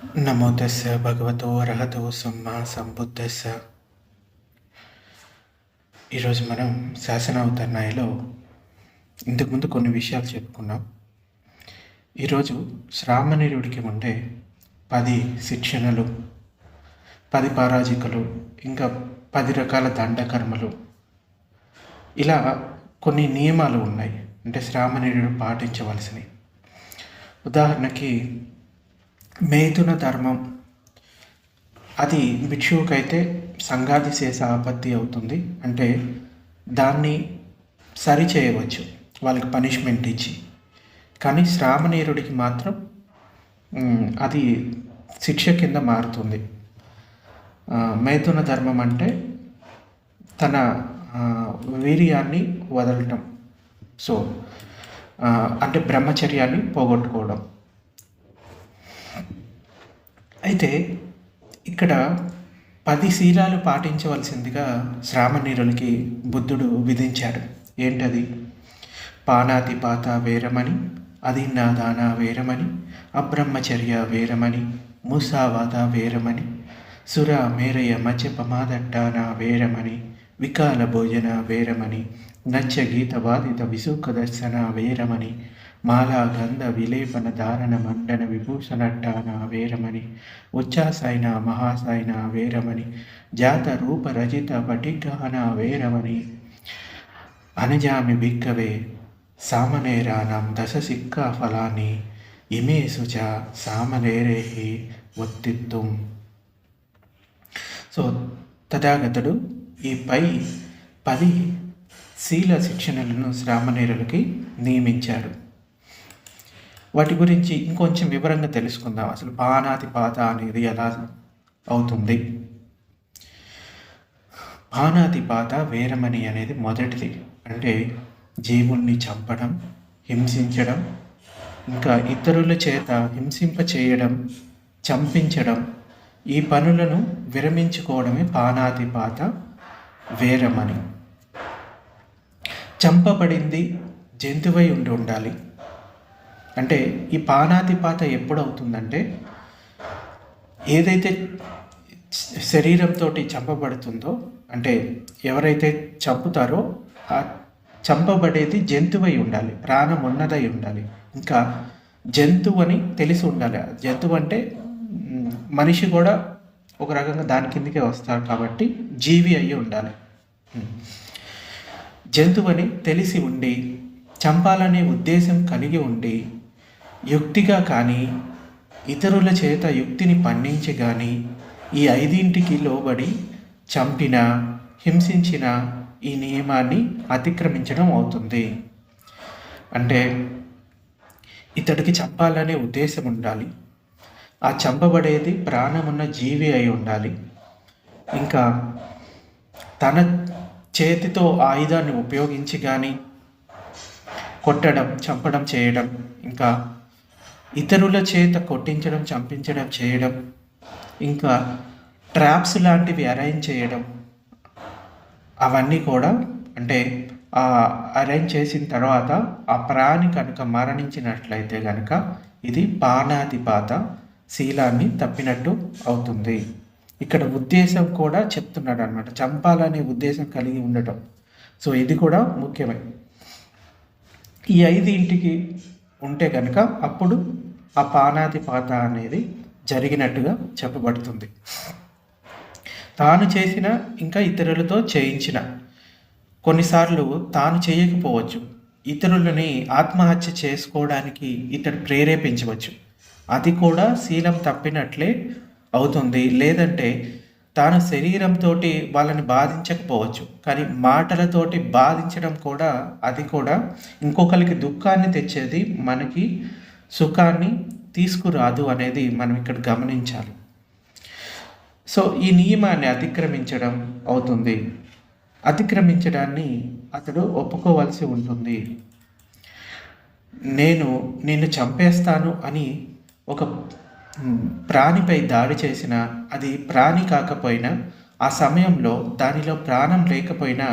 నమో తస్స భగవతో అర్హతో సమ్మా సంబుద్ధస్స. ఈరోజు మనం శాసనావతరణలో ఇంతకుముందు కొన్ని విషయాలు చెప్పుకున్నాం. ఈరోజు శ్రామణీరుడికి ఉండే 10 శిక్షణలు, 10 పరాజికలు, ఇంకా 10 రకాల దండకర్మలు, ఇలా కొన్ని నియమాలు ఉన్నాయి. అంటే శ్రామణీరుడు పాటించవలసినవి. ఉదాహరణకి మేథున ధర్మం, అది భిక్షువుకైతే సంఘాది శేష ఆపత్తి అవుతుంది. అంటే దాన్ని సరి చేయవచ్చు వాళ్ళకి పనిష్మెంట్ ఇచ్చి. కానీ శ్రామణీరుడికి మాత్రం అది శిక్ష కింద మారుతుంది. మేథున ధర్మం అంటే తన వీర్యాన్ని వదలటం. సో అంటే బ్రహ్మచర్యాన్ని పోగొట్టుకోవడం. అయితే ఇక్కడ 10 శీలాలు పాటించవలసిందిగా శ్రామణీరులకి బుద్ధుడు విధించాడు. ఏంటది? పానాతిపాత వేరమని, అదిన్నాదాన వేరమని, అబ్రహ్మచర్య వేరమని, ముసావాద వేరమని, సుర మేరయ మద్యపమాదట్టాన వేరమని, వికాల భోజన వేరమని, నచ్చ గీత బాధిత విసుఖ దర్శన వేరమని, మాలా గంధ విలేపన ధారణ మండన విభూషణట్టాన వేరమని, ఉచ్చాసాయన మహాసాయన వేరమని, జాత రూప రజిత పటిగ్రహణ వేరమని, అనజామి భిక్కవే సామనేరానం దశసిక్కా ఫలాన్ని ఇమేసు చ సామనేరేహి ఒత్తిత్తుం. సో తథాగతుడు ఈ 10 శీల శిక్షణలను శ్రామణీరులకి నియమించాడు. వాటి గురించి ఇంకొంచెం వివరంగా తెలుసుకుందాం. అసలు పానాతిపాత అనేది ఎలా అవుతుంది? పానాతిపాత వేరమని అనేది మొదటిది. అంటే జీవుల్ని చంపడం, హింసించడం, ఇంకా ఇతరుల చేత హింసింప చేయడం, చంపించడం, ఈ పనులను విరమించుకోవడమే పానాతిపాత వేరమని. చంపబడింది జంతువై ఉండాలి. అంటే ఈ పానాతిపాత ఎప్పుడు అవుతుందంటే, ఏదైతే శరీరంతో చంపబడుతుందో, అంటే ఎవరైతే చంపుతారో ఆ చంపబడేది జంతువై ఉండాలి, ప్రాణం ఉన్నదై ఉండాలి. ఇంకా జంతువు అని తెలిసి ఉండాలి. జంతువు అంటే మనిషి కూడా ఒక రకంగా దాని కిందకే వస్తారు కాబట్టి జీవి అయ్యి ఉండాలి. జంతువు అని తెలిసి ఉండి, చంపాలనే ఉద్దేశం కలిగి ఉండి, యుక్తిగా కానీ ఇతరుల చేత యుక్తిని పండించి కానీ ఈ 5ంటికి లోబడి చంపిన, హింసించిన ఈ నియమాన్ని అతిక్రమించడం అవుతుంది. అంటే ఇతడికి చంపాలనే ఉద్దేశం ఉండాలి, ఆ చంపబడేది ప్రాణమున్న జీవి అయి ఉండాలి, ఇంకా తన చేతితో ఆయుధాన్ని ఉపయోగించి కానీ కొట్టడం, చంపడం చేయడం, ఇంకా ఇతరుల చేత కొట్టించడం, చంపించడం చేయడం, ఇంకా ట్రాప్స్ లాంటివి అరేంజ్ చేయడం, అవన్నీ కూడా అంటే అరేంజ్ చేసిన తర్వాత ఆ ప్రాణి కనుక మరణించినట్లయితే కనుక ఇది పానాతిపాత శీలాన్ని తప్పినట్టు అవుతుంది. ఇక్కడ ఉద్దేశం కూడా చెప్తున్నాడు అనమాట, చంపాలనే ఉద్దేశం కలిగి ఉండటం. సో ఇది కూడా ముఖ్యమే. ఈ 5ంటికి ఉంటే కనుక అప్పుడు ఆ పానాతిపాత అనేది జరిగినట్టుగా చెప్పబడుతుంది. తాను చేసిన, ఇంకా ఇతరులతో చేయించిన, కొన్నిసార్లు తాను చేయకపోవచ్చు, ఇతరులని ఆత్మహత్య చేసుకోవడానికి ఇతడు ప్రేరేపించవచ్చు, అది కూడా శీలం తప్పినట్లే అవుతుంది. లేదంటే తాను శరీరంతో వాళ్ళని బాధించకపోవచ్చు, కానీ మాటలతోటి బాధించడం కూడా, అది కూడా ఇంకొకరికి దుఃఖాన్ని తెచ్చేది, మనకి సుఖాన్ని తీసుకురాదు అనేది మనం ఇక్కడ గమనించాలి. సో ఈ నియమాన్ని అతిక్రమించడం అవుతుంది. అతిక్రమించడాన్ని అతడు ఒప్పుకోవాల్సి ఉంటుంది. నేను నిన్ను చంపేస్తాను అని ఒక ప్రాణిపై దాడి చేసిన, అది ప్రాణి కాకపోయినా, ఆ సమయంలో దానిలో ప్రాణం లేకపోయినా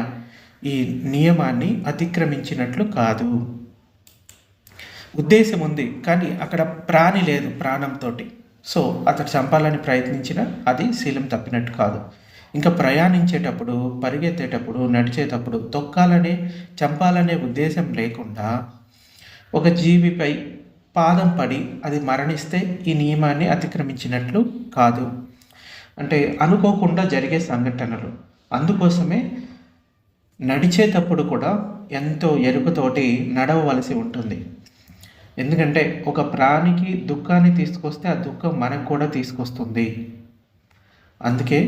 ఈ నియమాన్ని అతిక్రమించినట్లు కాదు. ఉద్దేశం ఉంది కానీ అక్కడ ప్రాణి లేదు ప్రాణంతో. సో అతడు చంపాలని ప్రయత్నించినా అది శీలం తప్పినట్టు కాదు. ఇంకా ప్రయాణించేటప్పుడు, పరిగెత్తేటప్పుడు, నడిచేటప్పుడు తొక్కాలనే, చంపాలనే ఉద్దేశం లేకుండా ఒక జీవిపై పాదం పడి అది మరణిస్తే ఈ నియమాన్ని అతిక్రమించినట్లు కాదు. అంటే అనుకోకుండా జరిగే సంఘటనలు. అందుకోసమే నడిచేటప్పుడు కూడా ఎంతో ఎరుకతోటి నడవవలసి ఉంటుంది. ఎందుకంటే ఒక ప్రాణికి దుఃఖాన్ని తీసుకొస్తే ఆ దుఃఖం మనకు కూడా తీసుకొస్తుంది. అందుకే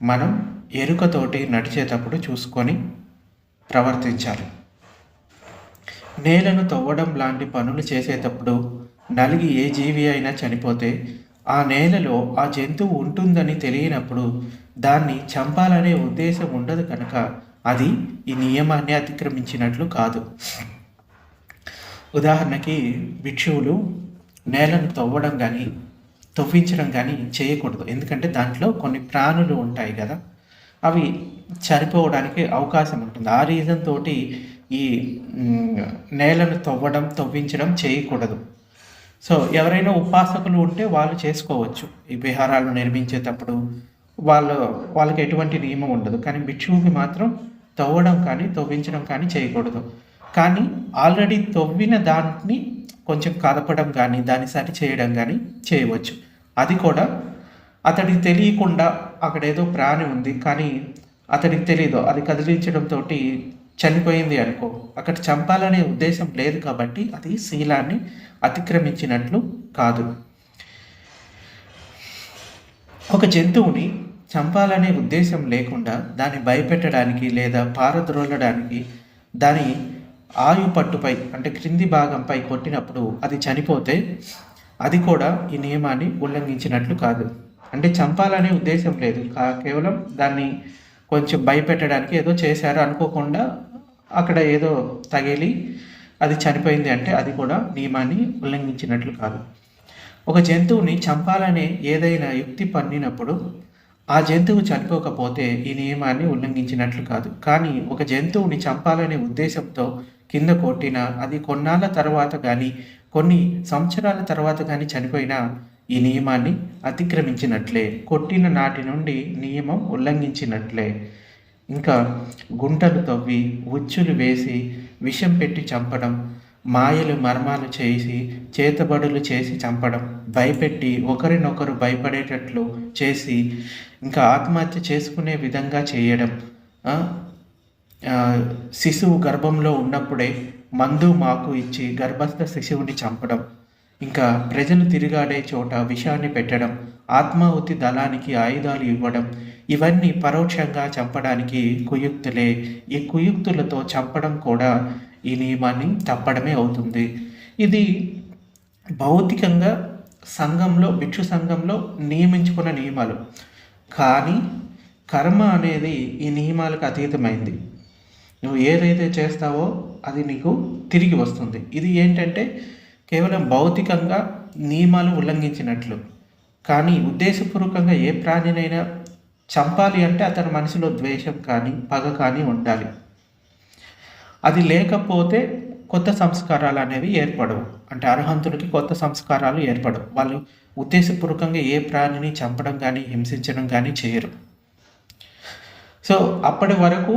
మనం ఎరుకతోటి నడిచేటప్పుడు చూసుకొని ప్రవర్తించాలి. నేలను తవ్వడం లాంటి పనులు చేసేటప్పుడు నలిగి ఏ జీవి అయినా చనిపోతే ఆ నేలలో ఆ జంతువు ఉంటుందని తెలియనప్పుడు దాన్ని చంపాలనే ఉద్దేశం ఉండదు కనుక అది ఈ నియమాన్ని అతిక్రమించినట్లు కాదు. ఉదాహరణకి భిక్షువులు నేలను తవ్వడం కానీ తవ్వించడం కానీ చేయకూడదు. ఎందుకంటే దాంట్లో కొన్ని ప్రాణులు ఉంటాయి కదా, అవి చనిపోవడానికి అవకాశం ఉంటుంది. ఆ రీజన్ తోటి ఈ నేలను తవ్వించడం చేయకూడదు. సో ఎవరైనా ఉపాసకులు ఉంటే వాళ్ళు చేసుకోవచ్చు. ఈ విహారాలు నిర్మించేటప్పుడు వాళ్ళకి ఎటువంటి నియమం ఉండదు. కానీ భిక్షువుకి మాత్రం తవ్వడం కానీ తవ్వించడం కానీ చేయకూడదు. కానీ ఆల్రెడీ తవ్విన దాన్ని కొంచెం కదపడం కానీ దాన్ని సరి చేయడం కానీ చేయవచ్చు. అది కూడా అతడికి తెలియకుండా అక్కడ ఏదో ప్రాణి ఉంది కానీ అతడికి తెలియదు, అది కదిలించడంతో చనిపోయింది అనుకో, అక్కడ చంపాలనే ఉద్దేశం లేదు కాబట్టి అది శీలాన్ని అతిక్రమించినట్లు కాదు. ఒక జంతువుని చంపాలనే ఉద్దేశం లేకుండా దాన్ని భయపెట్టడానికి లేదా పారద్రోలడానికి దాని ఆయు పట్టుపై అంటే క్రింది భాగంపై కొట్టినప్పుడు అది చనిపోతే అది కూడా ఈ నియమాన్ని ఉల్లంఘించినట్లు కాదు. అంటే చంపాలనే ఉద్దేశం లేదు, కేవలం దాన్ని కొంచెం భయపెట్టడానికి ఏదో చేశారు, అనుకోకుండా అక్కడ ఏదో తగిలి అది చనిపోయింది అంటే అది కూడా నియమాన్ని ఉల్లంఘించినట్లు కాదు. ఒక జంతువుని చంపాలనే ఏదైనా యుక్తి పన్నినప్పుడు ఆ జంతువు చనిపోకపోతే ఈ నియమాన్ని ఉల్లంఘించినట్లు కాదు. కానీ ఒక జంతువుని చంపాలనే ఉద్దేశంతో కింద కొట్టినా అది కొన్నాళ్ళ తర్వాత కానీ కొన్ని సంవత్సరాల తర్వాత కానీ చనిపోయినా ఈ నియమాన్ని అతిక్రమించినట్లే, కొట్టిన నాటి నుండి నియమం ఉల్లంఘించినట్లే. ఇంకా గుంటలు తవ్వి ఉచ్చులు వేసి విషం పెట్టి చంపడం, మాయలు మర్మాలు చేసి చేతబడులు చేసి చంపడం, భయపెట్టి ఒకరినొకరు భయపడేటట్లు చేసి ఇంకా ఆత్మహత్య చేసుకునే విధంగా చేయడం, శిశువు గర్భంలో ఉన్నప్పుడే మందు మాకు ఇచ్చి గర్భస్థ శిశువుని చంపడం, ఇంకా ప్రజలు తిరిగాడే చోట విషాన్ని పెట్టడం, ఆత్మాహుతి దళానికి ఆయుధాలు ఇవ్వడం, ఇవన్నీ పరోక్షంగా చంపడానికి కుయుక్తులే. ఈ కుయుక్తులతో చంపడం కూడా ఈ నియమాన్ని తప్పడమే అవుతుంది. ఇది భౌతికంగా సంఘంలో, భిక్షు సంఘంలో నియమించుకున్న నియమాలు. కానీ కర్మ అనేది ఈ నియమాలకు అతీతమైంది. నువ్వు ఏదైతే చేస్తావో అది నీకు తిరిగి వస్తుంది. ఇది ఏంటంటే కేవలం భౌతికంగా నియమాలు ఉల్లంఘించినట్లు. కానీ ఉద్దేశపూర్వకంగా ఏ ప్రాణినైనా చంపాలి అంటే అతని మనసులో ద్వేషం కానీ పగ కానీ ఉండాలి. అది లేకపోతే కొత్త సంస్కారాలు అనేవి ఏర్పడవు. అంటే అర్హంతులకి కొత్త సంస్కారాలు ఏర్పడవు. వాళ్ళు ఉద్దేశపూర్వకంగా ఏ ప్రాణిని చంపడం కానీ హింసించడం కానీ చేయరు. సో అప్పటి వరకు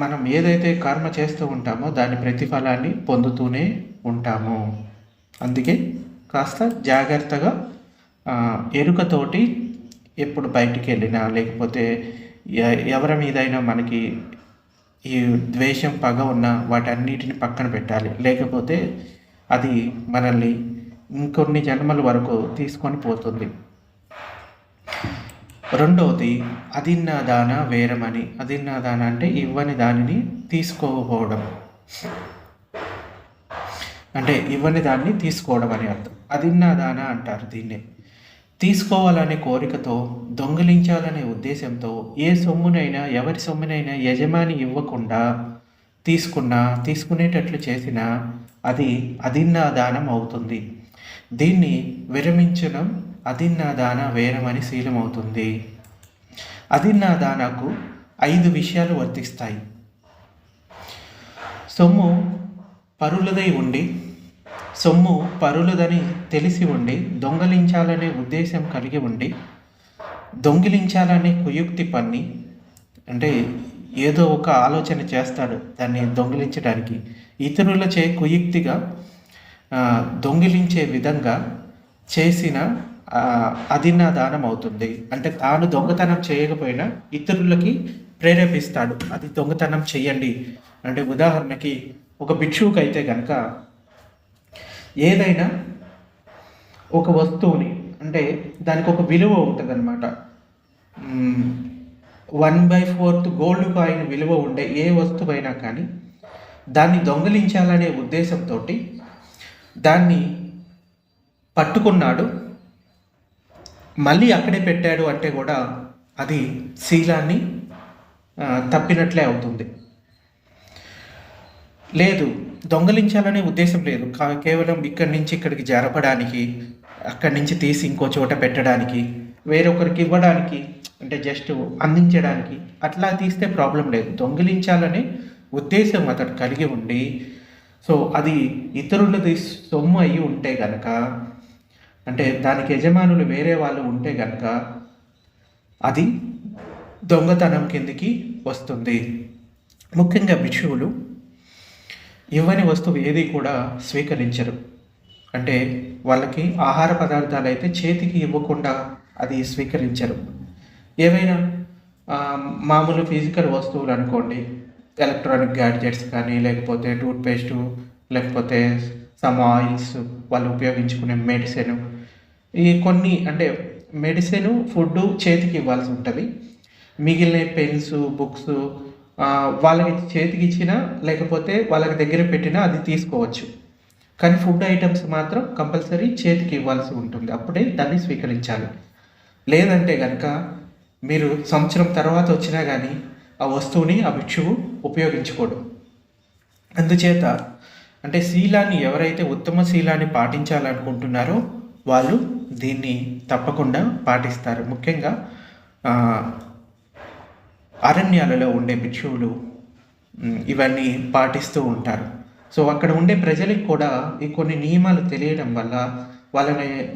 మనం ఏదైతే కర్మ చేస్తూ ఉంటామో దాని ప్రతిఫలాన్ని పొందుతూనే ఉంటాము. అందుకే కాస్త జాగ్రత్తగా ఎరుకతోటి ఎప్పుడు బయటికి వెళ్ళినా లేకపోతే ఎవరి మీదైనా మనకి ఈ ద్వేషం పగ ఉన్న వాటన్నిటిని పక్కన పెట్టాలి. లేకపోతే అది మనల్ని ఇంకొన్ని జన్మల వరకు తీసుకొని పోతుంది. రెండవది అదిన్నాదాన వేరమని. అదిన్నాదాన అంటే ఇవ్వని దానిని తీసుకోకపోవడం, అంటే ఇవ్వని దాన్ని తీసుకోవడం అని అర్థం. అదిన్నాదాన అంటారు దీన్నే. తీసుకోవాలనే కోరికతో, దొంగిలించాలనే ఉద్దేశంతో ఏ సొమ్మునైనా ఎవరి సొమ్మునైనా యజమాని ఇవ్వకుండా తీసుకునేటట్లు చేసినా అది అదిన్నాదానం అవుతుంది. దీన్ని విరమించడం అదిన్నాదాన వేరమని శీలమవుతుంది. అదిన్నాదానకు 5 విషయాలు వర్తిస్తాయి. సొమ్ము పరులదై ఉండి సొమ్ము పరులదని తెలిసి ఉండి దొంగలించాలనే ఉద్దేశం కలిగి ఉండి దొంగిలించాలనే కుయుక్తి పన్ని, అంటే ఏదో ఒక ఆలోచన చేస్తాడు దాన్ని దొంగిలించడానికి, ఇతరులచే కుయుక్తిగా దొంగిలించే విధంగా చేసిన అది నా దానం అవుతుంది. అంటే తాను దొంగతనం చేయకపోయినా ఇతరులకి ప్రేరేపిస్తాడు, అది దొంగతనం చెయ్యండి. అంటే ఉదాహరణకి ఒక భిక్షువుకి అయితే కనుక ఏదైనా ఒక వస్తువుని, అంటే దానికి ఒక విలువ ఉంటుంది అనమాట. 1/4 గోల్డ్ కాయిన్ విలువ ఉండే ఏ వస్తువైనా కానీ దాన్ని దొంగిలించాలనే ఉద్దేశంతో దాన్ని పట్టుకున్నాడు, మళ్ళీ అక్కడే పెట్టాడు అంటే కూడా అది శీలాన్ని తప్పినట్లే అవుతుంది. లేదు, దొంగలించాలనే ఉద్దేశం లేదు, కేవలం ఇక్కడి నుంచి ఇక్కడికి జరపడానికి, అక్కడి నుంచి తీసి ఇంకో చోట పెట్టడానికి, వేరొకరికి ఇవ్వడానికి, అంటే జస్ట్ అందించడానికి అట్లా తీస్తే ప్రాబ్లం లేదు. దొంగిలించాలనే ఉద్దేశం అతడు కలిగి ఉండి, సో అది ఇతరులది సొమ్ము అయి ఉంటే గనక, అంటే దానికి యజమానులు వేరే వాళ్ళు ఉంటే గనక అది దొంగతనం కిందికి వస్తుంది. ముఖ్యంగా భిక్షువులు ఇవ్వని వస్తువు ఏది కూడా స్వీకరించరు. అంటే వాళ్ళకి ఆహార పదార్థాలు అయితే చేతికి ఇవ్వకుండా అది స్వీకరించరు. ఏవైనా మామూలు ఫిజికల్ వస్తువులు అనుకోండి, ఎలక్ట్రానిక్ గ్యాడ్జెట్స్ కానీ, లేకపోతే టూత్పేస్టు, లేకపోతే సమ్ ఆయిల్స్, వాళ్ళు ఉపయోగించుకునే మెడిసిన్, ఈ కొన్ని, అంటే మెడిసిన్, ఫుడ్ చేతికి ఇవ్వాల్సి ఉంటుంది. మిగిలిన పెన్స్, బుక్స్ వాళ్ళకి చేతికి ఇచ్చినా లేకపోతే వాళ్ళకి దగ్గర పెట్టినా అది తీసుకోవచ్చు. కానీ ఫుడ్ ఐటమ్స్ మాత్రం కంపల్సరీ చేతికి ఇవ్వాల్సి ఉంటుంది, అప్పుడే దాన్ని స్వీకరించాలి. లేదంటే కనుక మీరు సంవత్సరం తర్వాత వచ్చినా కానీ ఆ వస్తువుని ఆ భిక్షువు ఉపయోగించుకోడు. అందుచేత అంటే శీలాన్ని, ఎవరైతే ఉత్తమ శీలాన్ని పాటించాలనుకుంటున్నారో వాళ్ళు దీన్ని తప్పకుండా పాటిస్తారు. ముఖ్యంగా అరణ్యాలలో ఉండే భిక్షువులు ఇవన్నీ పాటిస్తూ ఉంటారు. సో అక్కడ ఉండే ప్రజలకు కూడా ఈ కొన్ని నియమాలు తెలియడం వల్ల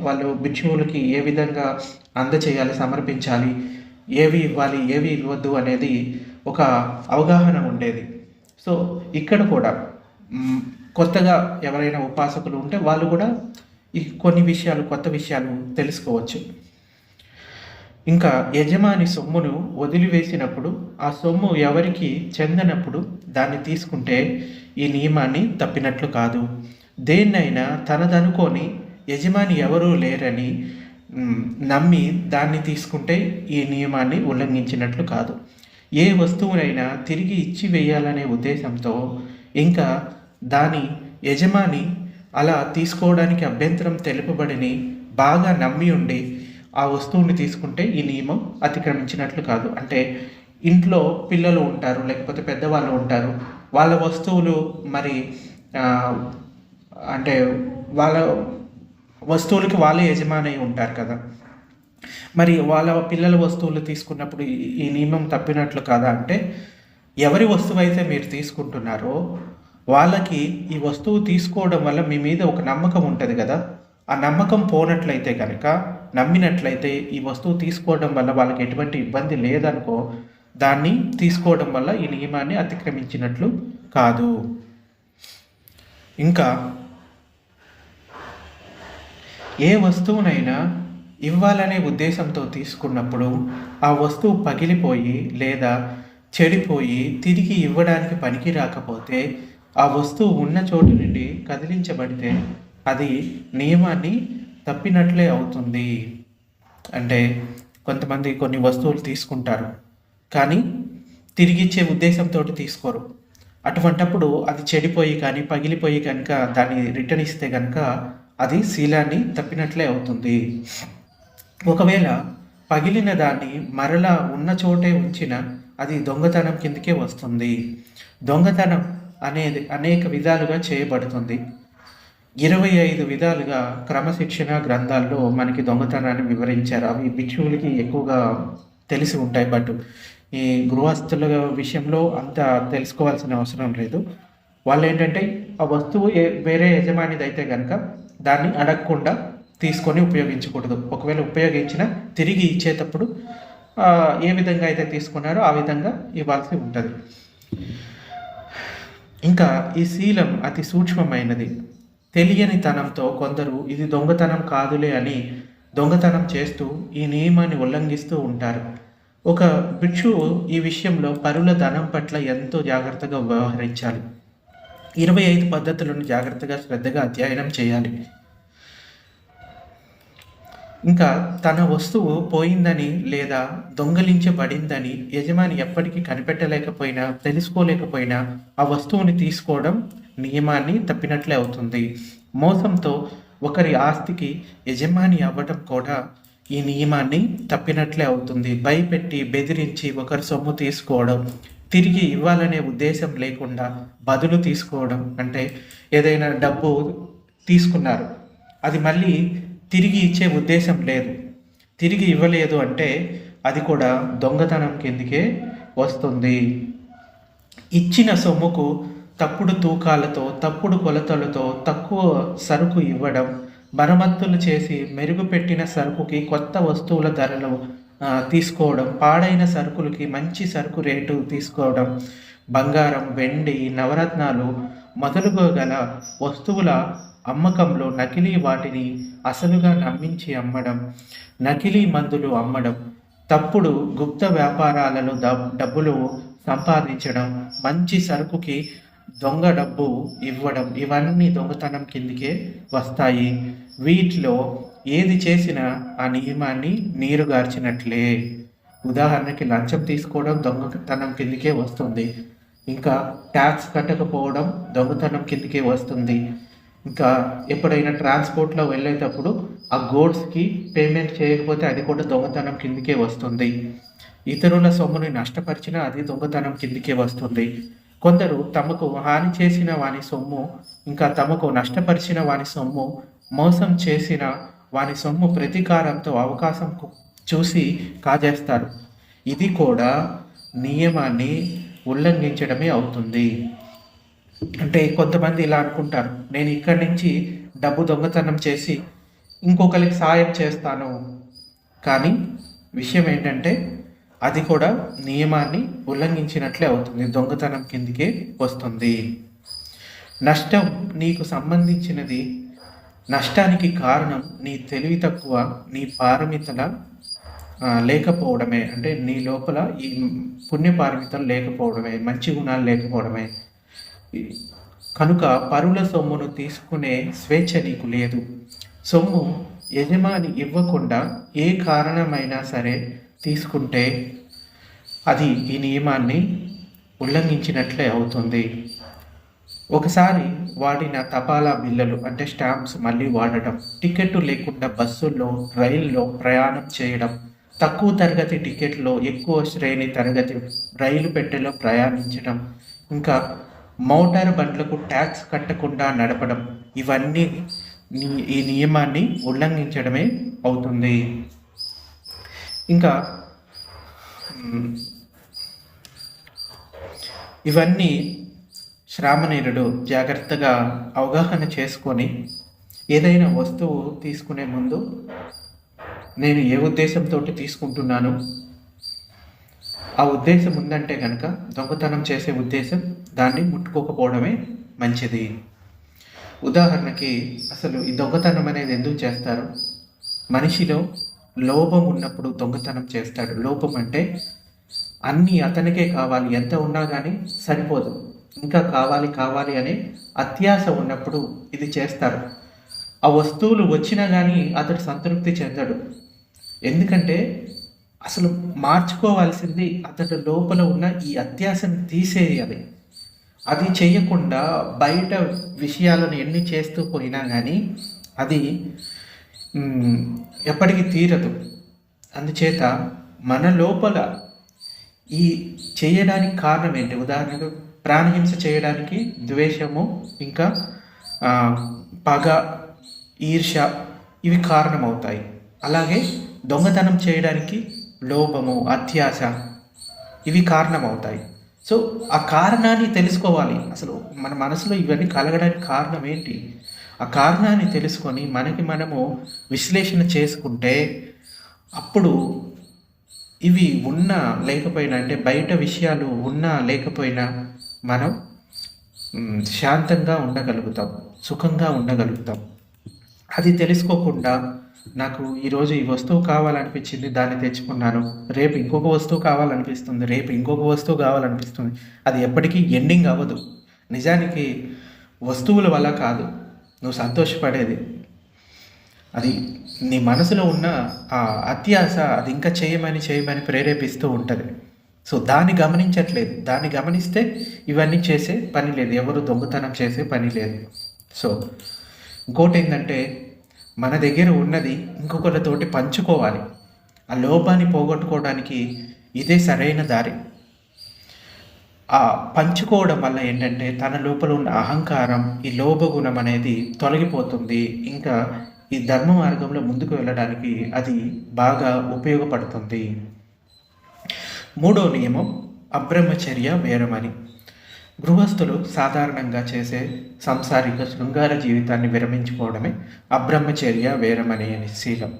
వాళ్ళు భిక్షువులకి ఏ విధంగా అందచేయాలి, సమర్పించాలి, ఏవి ఇవ్వాలి, ఏవి ఇవ్వద్దు అనేది ఒక అవగాహన ఉండేది. సో ఇక్కడ కూడా కొత్తగా ఎవరైనా ఉపాసకులు ఉంటే వాళ్ళు కూడా ఈ కొన్ని విషయాలు, కొత్త విషయాలు తెలుసుకోవచ్చు. ఇంకా యజమాని సొమ్మును వదిలివేసినప్పుడు, ఆ సొమ్ము ఎవరికి చెందనప్పుడు దాన్ని తీసుకుంటే ఈ నియమాన్ని తప్పినట్లు కాదు. దేన్నైనా తనదనుకొని యజమాని ఎవరూ లేరని నమ్మి దాన్ని తీసుకుంటే ఈ నియమాన్ని ఉల్లంఘించినట్లు కాదు. ఏ వస్తువునైనా తిరిగి ఇచ్చి వేయాలనే ఉద్దేశంతో, ఇంకా దాని యజమాని అలా తీసుకోవడానికి అభ్యంతరం తెలుపబడిని బాగా నమ్మి ఉండి ఆ వస్తువుని తీసుకుంటే ఈ నియమం అతిక్రమించినట్లు కాదు. అంటే ఇంట్లో పిల్లలు ఉంటారు, లేకపోతే పెద్దవాళ్ళు ఉంటారు, వాళ్ళ వస్తువులు మరి అంటే వాళ్ళ వస్తువులకి వాళ్ళే యజమాని ఉంటారు కదా, మరి వాళ్ళ పిల్లల వస్తువులు తీసుకున్నప్పుడు ఈ నియమం తప్పినట్లు కాదా అంటే, ఎవరి వస్తువు అయితే మీరు తీసుకుంటున్నారో వాళ్ళకి ఈ వస్తువు తీసుకోవడం వల్ల మీ మీద ఒక నమ్మకం ఉంటుంది కదా, ఆ నమ్మకం పోనట్లయితే కనుక, నమ్మినట్లయితే ఈ వస్తువు తీసుకోవడం వల్ల వాళ్ళకి ఎటువంటి ఇబ్బంది లేదనుకో, దాన్ని తీసుకోవడం వల్ల ఈ నియమాన్ని అతిక్రమించినట్లు కాదు. ఇంకా ఏ వస్తువునైనా ఇవ్వాలనే ఉద్దేశంతో తీసుకున్నప్పుడు ఆ వస్తువు పగిలిపోయి లేదా చెడిపోయి తిరిగి ఇవ్వడానికి పనికి రాకపోతే, ఆ వస్తువు ఉన్న చోటు నుండి కదిలించబడితే అది నియమాన్ని తప్పినట్లే అవుతుంది. అంటే కొంతమంది కొన్ని వస్తువులు తీసుకుంటారు కానీ తిరిగిచ్చే ఉద్దేశంతో తీసుకోరు. అటువంటప్పుడు అది చెడిపోయి కానీ పగిలిపోయి కనుక దాన్ని రిటర్న్ ఇస్తే కనుక అది శీలాన్ని తప్పినట్లే అవుతుంది. ఒకవేళ పగిలిన దాన్ని మరలా ఉన్న చోటే ఉంచిన అది దొంగతనం కిందకే వస్తుంది. దొంగతనం అనేది అనేక విధాలుగా చేయబడుతుంది. 25 విధాలుగా క్రమశిక్షణ గ్రంథాల్లో మనకి దొంగతనాన్ని వివరించారు. అవి భిక్షువులకి ఎక్కువగా తెలిసి ఉంటాయి, బట్ ఈ గృహస్థుల విషయంలో అంత తెలుసుకోవాల్సిన అవసరం లేదు. వాళ్ళు ఏంటంటే ఆ వస్తువు వేరే యజమానిది అయితే కనుక దాన్ని అడగకుండా తీసుకొని ఉపయోగించకూడదు. ఒకవేళ ఉపయోగించినా తిరిగి ఇచ్చేటప్పుడు ఏ విధంగా అయితే తీసుకున్నారో ఆ విధంగా ఇవ్వాల్సి ఉంటుంది. ఇంకా ఈ శీలం అతి సూక్ష్మమైనది. తెలియని తనంతో కొందరు ఇది దొంగతనం కాదులే అని దొంగతనం చేస్తూ ఈ నియమాన్ని ఉల్లంఘిస్తూ ఉంటారు. ఒక భిక్షువు ఈ విషయంలో పరుల ధనం పట్ల ఎంతో జాగ్రత్తగా వ్యవహరించాలి. 25 పద్ధతులను జాగ్రత్తగా శ్రద్ధగా అధ్యయనం చేయాలి. ఇంకా తన వస్తువు పోయిందని లేదా దొంగలించబడిందని యజమాని ఎప్పటికీ కనిపెట్టలేకపోయినా తెలుసుకోలేకపోయినా ఆ వస్తువుని తీసుకోవడం నియమాన్ని తప్పినట్లే అవుతుంది. మోసంతో ఒకరి ఆస్తికి యజమాని అవ్వడం కూడా ఈ నియమాన్ని తప్పినట్లే అవుతుంది. భయపెట్టి బెదిరించి ఒకరి సొమ్ము తీసుకోవడం, తిరిగి ఇవ్వాలనే ఉద్దేశం లేకుండా బదులు తీసుకోవడం, అంటే ఏదైనా డబ్బు తీసుకున్నారు, అది మళ్ళీ తిరిగి ఇచ్చే ఉద్దేశం లేదు, తిరిగి ఇవ్వలేదు అంటే అది కూడా దొంగతనం కిందకే వస్తుంది. ఇచ్చిన సొమ్ముకు తప్పుడు తూకాలతో తప్పుడు కొలతలతో తక్కువ సరుకు ఇవ్వడం, మరమ్మతులు చేసి మెరుగుపెట్టిన సరుకుకి కొత్త వస్తువుల ధరలు తీసుకోవడం, పాడైన సరుకులకి మంచి సరుకు రేటు తీసుకోవడం, బంగారం, వెండి, నవరత్నాలు మొదలుగా గల వస్తువుల అమ్మకంలో నకిలీ వాటిని అసలుగా నమ్మించి అమ్మడం, నకిలీ మందులు అమ్మడం, తప్పుడు గుప్త వ్యాపారాలలో డబ్బులు సంపాదించడం, మంచి సరుకుకి దొంగ డబ్బు ఇవ్వడం, ఇవన్నీ దొంగతనం కిందికే వస్తాయి. వీటిలో ఏది చేసినా ఆ నియమాన్ని నీరుగార్చినట్లే. ఉదాహరణకి లంచం తీసుకోవడం దొంగతనం కిందికే వస్తుంది. ఇంకా ట్యాక్స్ కట్టకపోవడం దొంగతనం కిందికే వస్తుంది. ఇంకా ఎప్పుడైనా ట్రాన్స్పోర్ట్లో వెళ్ళేటప్పుడు ఆ గూడ్స్కి పేమెంట్ చేయకపోతే అది కూడా దొంగతనం కిందికే వస్తుంది. ఇతరుల సొమ్ముని నష్టపరిచినా అది దొంగతనం కిందికే వస్తుంది. కొందరు తమకు హాని చేసిన వాని సొమ్ము, ఇంకా తమకు నష్టపరిచిన వాని సొమ్ము, మోసం చేసిన వాని సొమ్ము ప్రతీకారంతో అవకాశం చూసి కాజేస్తారు. ఇది కూడా నియమాన్ని ఉల్లంఘించడమే అవుతుంది. అంటే కొంతమంది ఇలా అనుకుంటారు, నేను ఇక్కడి నుంచి డబ్బు దొంగతనం చేసి ఇంకొకరికి సాయం చేస్తాను. కానీ విషయం ఏంటంటే అది కూడా నియమాన్ని ఉల్లంఘించినట్లే అవుతుంది, దొంగతనం కిందికే వస్తుంది. నష్టం నీకు సంబంధించినది. నష్టానికి కారణం నీ తెలివి తక్కువ, నీ పారమితల లేకపోవడమే. అంటే నీ లోపల ఈ పుణ్యపారమితలు లేకపోవడమే, మంచి గుణాలు లేకపోవడమే. కనుక పరుల సొమ్మును తీసుకునే స్వేచ్ఛ నీకు లేదు. సొమ్ము యజమాని ఇవ్వకుండా ఏ కారణమైనా సరే తీసుకుంటే అది ఈ నియమాన్ని ఉల్లంఘించినట్లే అవుతుంది. ఒకసారి వాడిన తపాలా బిళ్ళలు అంటే స్టాంప్స్ మళ్ళీ వాడటం, టికెట్ లేకుండా బస్సుల్లో రైల్లో ప్రయాణం చేయడం, తక్కువ తరగతి టికెట్లో ఎక్కువ శ్రేణి తరగతి రైలు పెట్టెలో ప్రయాణించడం, ఇంకా మోటార్ బండ్లకు ట్యాక్స్ కట్టకుండా నడపడం, ఇవన్నీ ఈ నియమాన్ని ఉల్లంఘించడమే అవుతుంది. ఇంకా ఇవన్నీ శ్రామణీయుడు జాగ్రత్తగా అవగాహన చేసుకొని ఏదైనా వస్తువు తీసుకునే ముందు నేను ఏ ఉద్దేశంతో తీసుకుంటున్నాను, ఆ ఉద్దేశం ఉందంటే కనుక దొంగతనం చేసే ఉద్దేశం, దాన్ని ముట్టుకోకపోవడమే మంచిది. ఉదాహరణకి అసలు ఈ దొంగతనం అనేది ఎందుకు చేస్తారు? మనిషిలో లోభం ఉన్నప్పుడు దొంగతనం చేస్తాడు. లోపం అంటే అన్నీ అతనికే కావాలి, ఎంత ఉన్నా కానీ సరిపోదు, ఇంకా కావాలి కావాలి అనే అత్యాశ ఉన్నప్పుడు ఇది చేస్తారు. ఆ వస్తువులు వచ్చినా కానీ అతడు సంతృప్తి చెందడు. ఎందుకంటే అసలు మార్చుకోవాల్సింది అతడు లోపల ఉన్న ఈ అత్యాశను తీసేయాలి. అది చేయకుండా బయట విషయాలను ఎన్ని చేస్తూ పోయినా కానీ అది ఎప్పటికీ తీరదు. అందుచేత మన లోపల ఈ చేయడానికి కారణం ఏంటి? ఉదాహరణకు ప్రాణహింస చేయడానికి ద్వేషము, ఇంకా పగ, ఈర్ష్య ఇవి కారణమవుతాయి. అలాగే దొంగతనం చేయడానికి లోభము, అత్యాశ ఇవి కారణమవుతాయి. సో ఆ కారణాన్ని తెలుసుకోవాలి. అసలు మన మనసులో ఇవన్నీ కలగడానికి కారణం ఏంటి? ఆ కారణాన్ని తెలుసుకొని మనకి మనము విశ్లేషణ చేసుకుంటే అప్పుడు ఇవి ఉన్నా లేకపోయినా, అంటే బయట విషయాలు ఉన్నా లేకపోయినా మనం శాంతంగా ఉండగలుగుతాం, సుఖంగా ఉండగలుగుతాం. అది తెలుసుకోకుండా నాకు ఈరోజు ఈ వస్తువు కావాలనిపించింది, దాన్ని తెచ్చుకున్నాను, రేపు ఇంకొక వస్తువు కావాలనిపిస్తుంది, రేపు ఇంకొక వస్తువు కావాలనిపిస్తుంది, అది ఎప్పటికీ ఎండింగ్ అవ్వదు. నిజానికి వస్తువుల వల్ల కాదు నువ్వు సంతోషపడేది, అది నీ మనసులో ఉన్న ఆ అత్యాశ అది ఇంకా చేయమని ప్రేరేపిస్తూ ఉంటుంది. సో దాన్ని గమనించట్లేదు. దాన్ని గమనిస్తే ఇవన్నీ చేసే పని లేదు, ఎవరు దొంగతనం చేసే పని లేదు. సో ఇంకోటి ఏంటంటే, మన దగ్గర ఉన్నది ఇంకొకరితోటి పంచుకోవాలి. ఆ లోపాన్ని పోగొట్టుకోవడానికి ఇదే సరైన దారి. ఆ పంచుకోవడం వల్ల ఏంటంటే తన లోపల ఉన్న అహంకారం, ఈ లోభగుణం అనేది తొలగిపోతుంది. ఇంకా ఈ ధర్మ మార్గంలో ముందుకు వెళ్ళడానికి అది బాగా ఉపయోగపడుతుంది. మూడో నియమం అబ్రహ్మచర్య వేరమని. గృహస్థులు సాధారణంగా చేసే సంసారిక శృంగార జీవితాన్ని విరమించుకోవడమే అబ్రహ్మచర్య వేరమని అనే శీలం.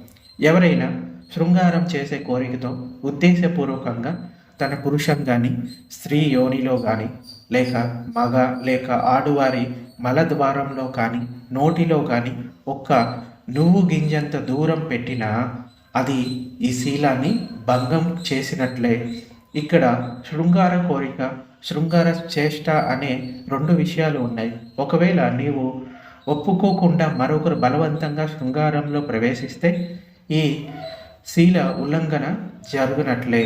ఎవరైనా శృంగారం చేసే కోరికతో ఉద్దేశపూర్వకంగా తన పురుషంగాని స్త్రీ యోనిలో కానీ, లేక మగ లేక ఆడువారి మలద్వారంలో కానీ, నోటిలో కానీ ఒక్క నువ్వు గింజంత దూరం పెట్టినా అది ఈ శీలాన్ని భంగం చేసినట్లే. ఇక్కడ శృంగార కోరిక, శృంగార చేష్ట అనే రెండు విషయాలు ఉన్నాయి. ఒకవేళ నీవు ఒప్పుకోకుండా మరొకరు బలవంతంగా శృంగారంలో ప్రవేశిస్తే ఈ శీల ఉల్లంఘన జరుగునట్లే.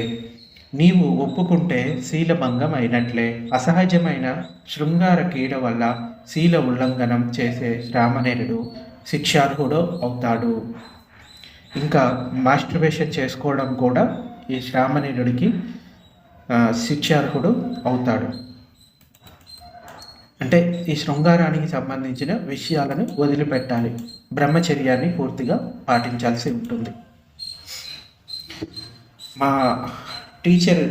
నీవు ఒప్పుకుంటే శీలభంగం అయినట్లే. అసహజమైన శృంగార కీడ వల్ల శీల ఉల్లంఘనం చేసే శ్రామణేరుడు శిక్షార్హుడు అవుతాడు. ఇంకా మాస్టర్బేషన్ చేసుకోవడం కూడా ఈ శ్రామణేరుడికి శిక్షార్హుడు అవుతాడు. అంటే ఈ శృంగారానికి సంబంధించిన విషయాలను వదిలిపెట్టాలి, బ్రహ్మచర్యాన్ని పూర్తిగా పాటించాల్సి ఉంటుంది. మా టీచర్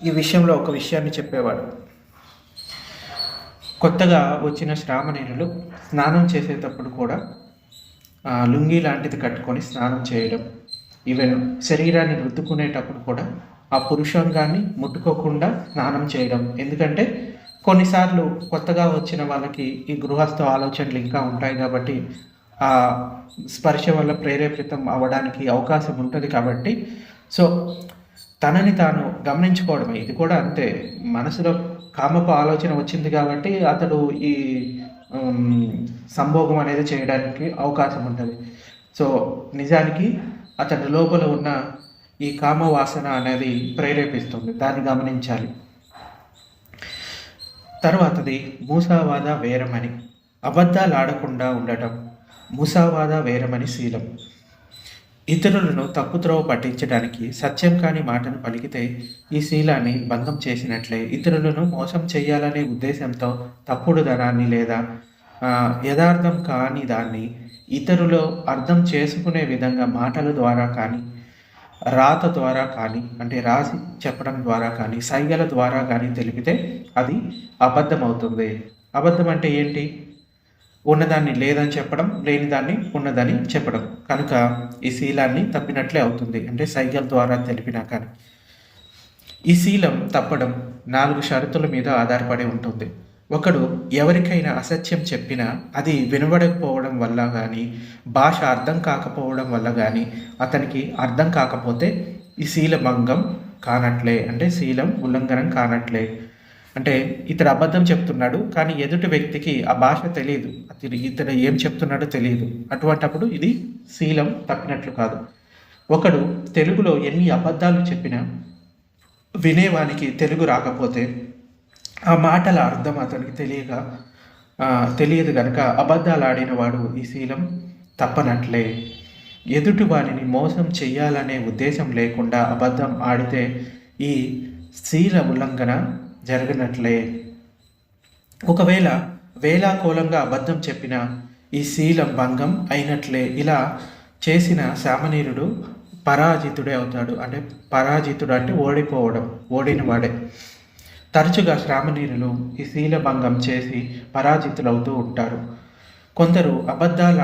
ఈ విషయంలో ఒక విషయాన్ని చెప్పేవాడు. కొత్తగా వచ్చిన శ్రామణేరులు స్నానం చేసేటప్పుడు కూడా లుంగీ లాంటిది కట్టుకొని స్నానం చేయడం, ఈవెన్ శరీరాన్ని రుద్దుకునేటప్పుడు కూడా ఆ పురుషాంగాన్ని ముట్టుకోకుండా స్నానం చేయడం. ఎందుకంటే కొన్నిసార్లు కొత్తగా వచ్చిన వాళ్ళకి ఈ గృహస్థ ఆలోచనలు ఇంకా ఉంటాయి కాబట్టి ఆ స్పర్శ వల్ల ప్రేరేపితం అవ్వడానికి అవకాశం ఉంటుంది. కాబట్టి సో తనని తాను గమనించుకోవడమే. ఇది కూడా అంతే, మనసులో కామపు ఆలోచన వచ్చింది కాబట్టి అతడు ఈ సంభోగం అనేది చేయడానికి అవకాశం ఉంటుంది. సో నిజానికి అతడి లోపల ఉన్న ఈ కామవాసన అనేది ప్రేరేపిస్తుంది, దాన్ని గమనించాలి. తర్వాతది మూసావాద వేరమని. అబద్ధాలు ఆడకుండా ఉండటం మూసావాద వేరమని శీలం. ఇతరులను తప్పుత్రోవ పట్టించడానికి సత్యం కాని మాటను పలికితే ఈ శీలాన్ని భంగం చేసినట్లే. ఇతరులను మోసం చేయాలనే ఉద్దేశంతో తప్పుడు ధనాన్ని లేదా యథార్థం కాని దాన్ని ఇతరులు అర్థం చేసుకునే విధంగా మాటల ద్వారా కానీ, రాత ద్వారా కానీ, అంటే రాసి చెప్పడం ద్వారా కానీ, సైగల ద్వారా కానీ తెలిపితే అది అబద్ధం అవుతుంది. అబద్ధం అంటే ఏంటి? ఉన్నదాన్ని లేదని చెప్పడం, లేని దాన్ని ఉన్నదని చెప్పడం. కనుక ఈ శీలాన్ని తప్పినట్లే అవుతుంది, అంటే సైగల ద్వారా తెలిపినా కానీ. ఈ శీలం తప్పడం 4 షరతుల మీద ఆధారపడి ఉంటుంది. ఒకడు ఎవరికైనా అసత్యం చెప్పినా అది వినబడకపోవడం వల్ల కానీ, భాష అర్థం కాకపోవడం వల్ల కానీ, అతనికి అర్థం కాకపోతే ఈ శీల భంగం కానట్లే, అంటే శీలం ఉల్లంఘనం కానట్లే. అంటే ఇతడు అబద్ధం చెప్తున్నాడు కానీ ఎదుటి వ్యక్తికి ఆ భాష తెలియదు, ఇతడు ఏం చెప్తున్నాడో తెలియదు. అటువంటప్పుడు ఇది శీలం తప్పినట్లు కాదు. ఒకడు తెలుగులో ఎన్ని అబద్ధాలు చెప్పినా వినేవానికి తెలుగు రాకపోతే ఆ మాటల అర్థం అతనికి తెలియదు కనుక అబద్ధాలు ఆడినవాడు ఈ శీలం తప్పనట్లే. ఎదుటి వారిని మోసం చెయ్యాలనే ఉద్దేశం లేకుండా అబద్ధం ఆడితే ఈ శీల ఉల్లంఘన జరగనట్లే. ఒకవేళ వేలాకోలంగా అబద్ధం చెప్పిన ఈ శీలం భంగం అయినట్లే. ఇలా చేసిన సామాన్యుడు పరాజితుడే అవుతాడు. అంటే పరాజితుడు అంటే ఓడినవాడే. తరచుగా శ్రామణీయులు ఈ శీల భంగం చేసి పరాజితులవుతూ ఉంటారు. కొందరు అబద్ధాలు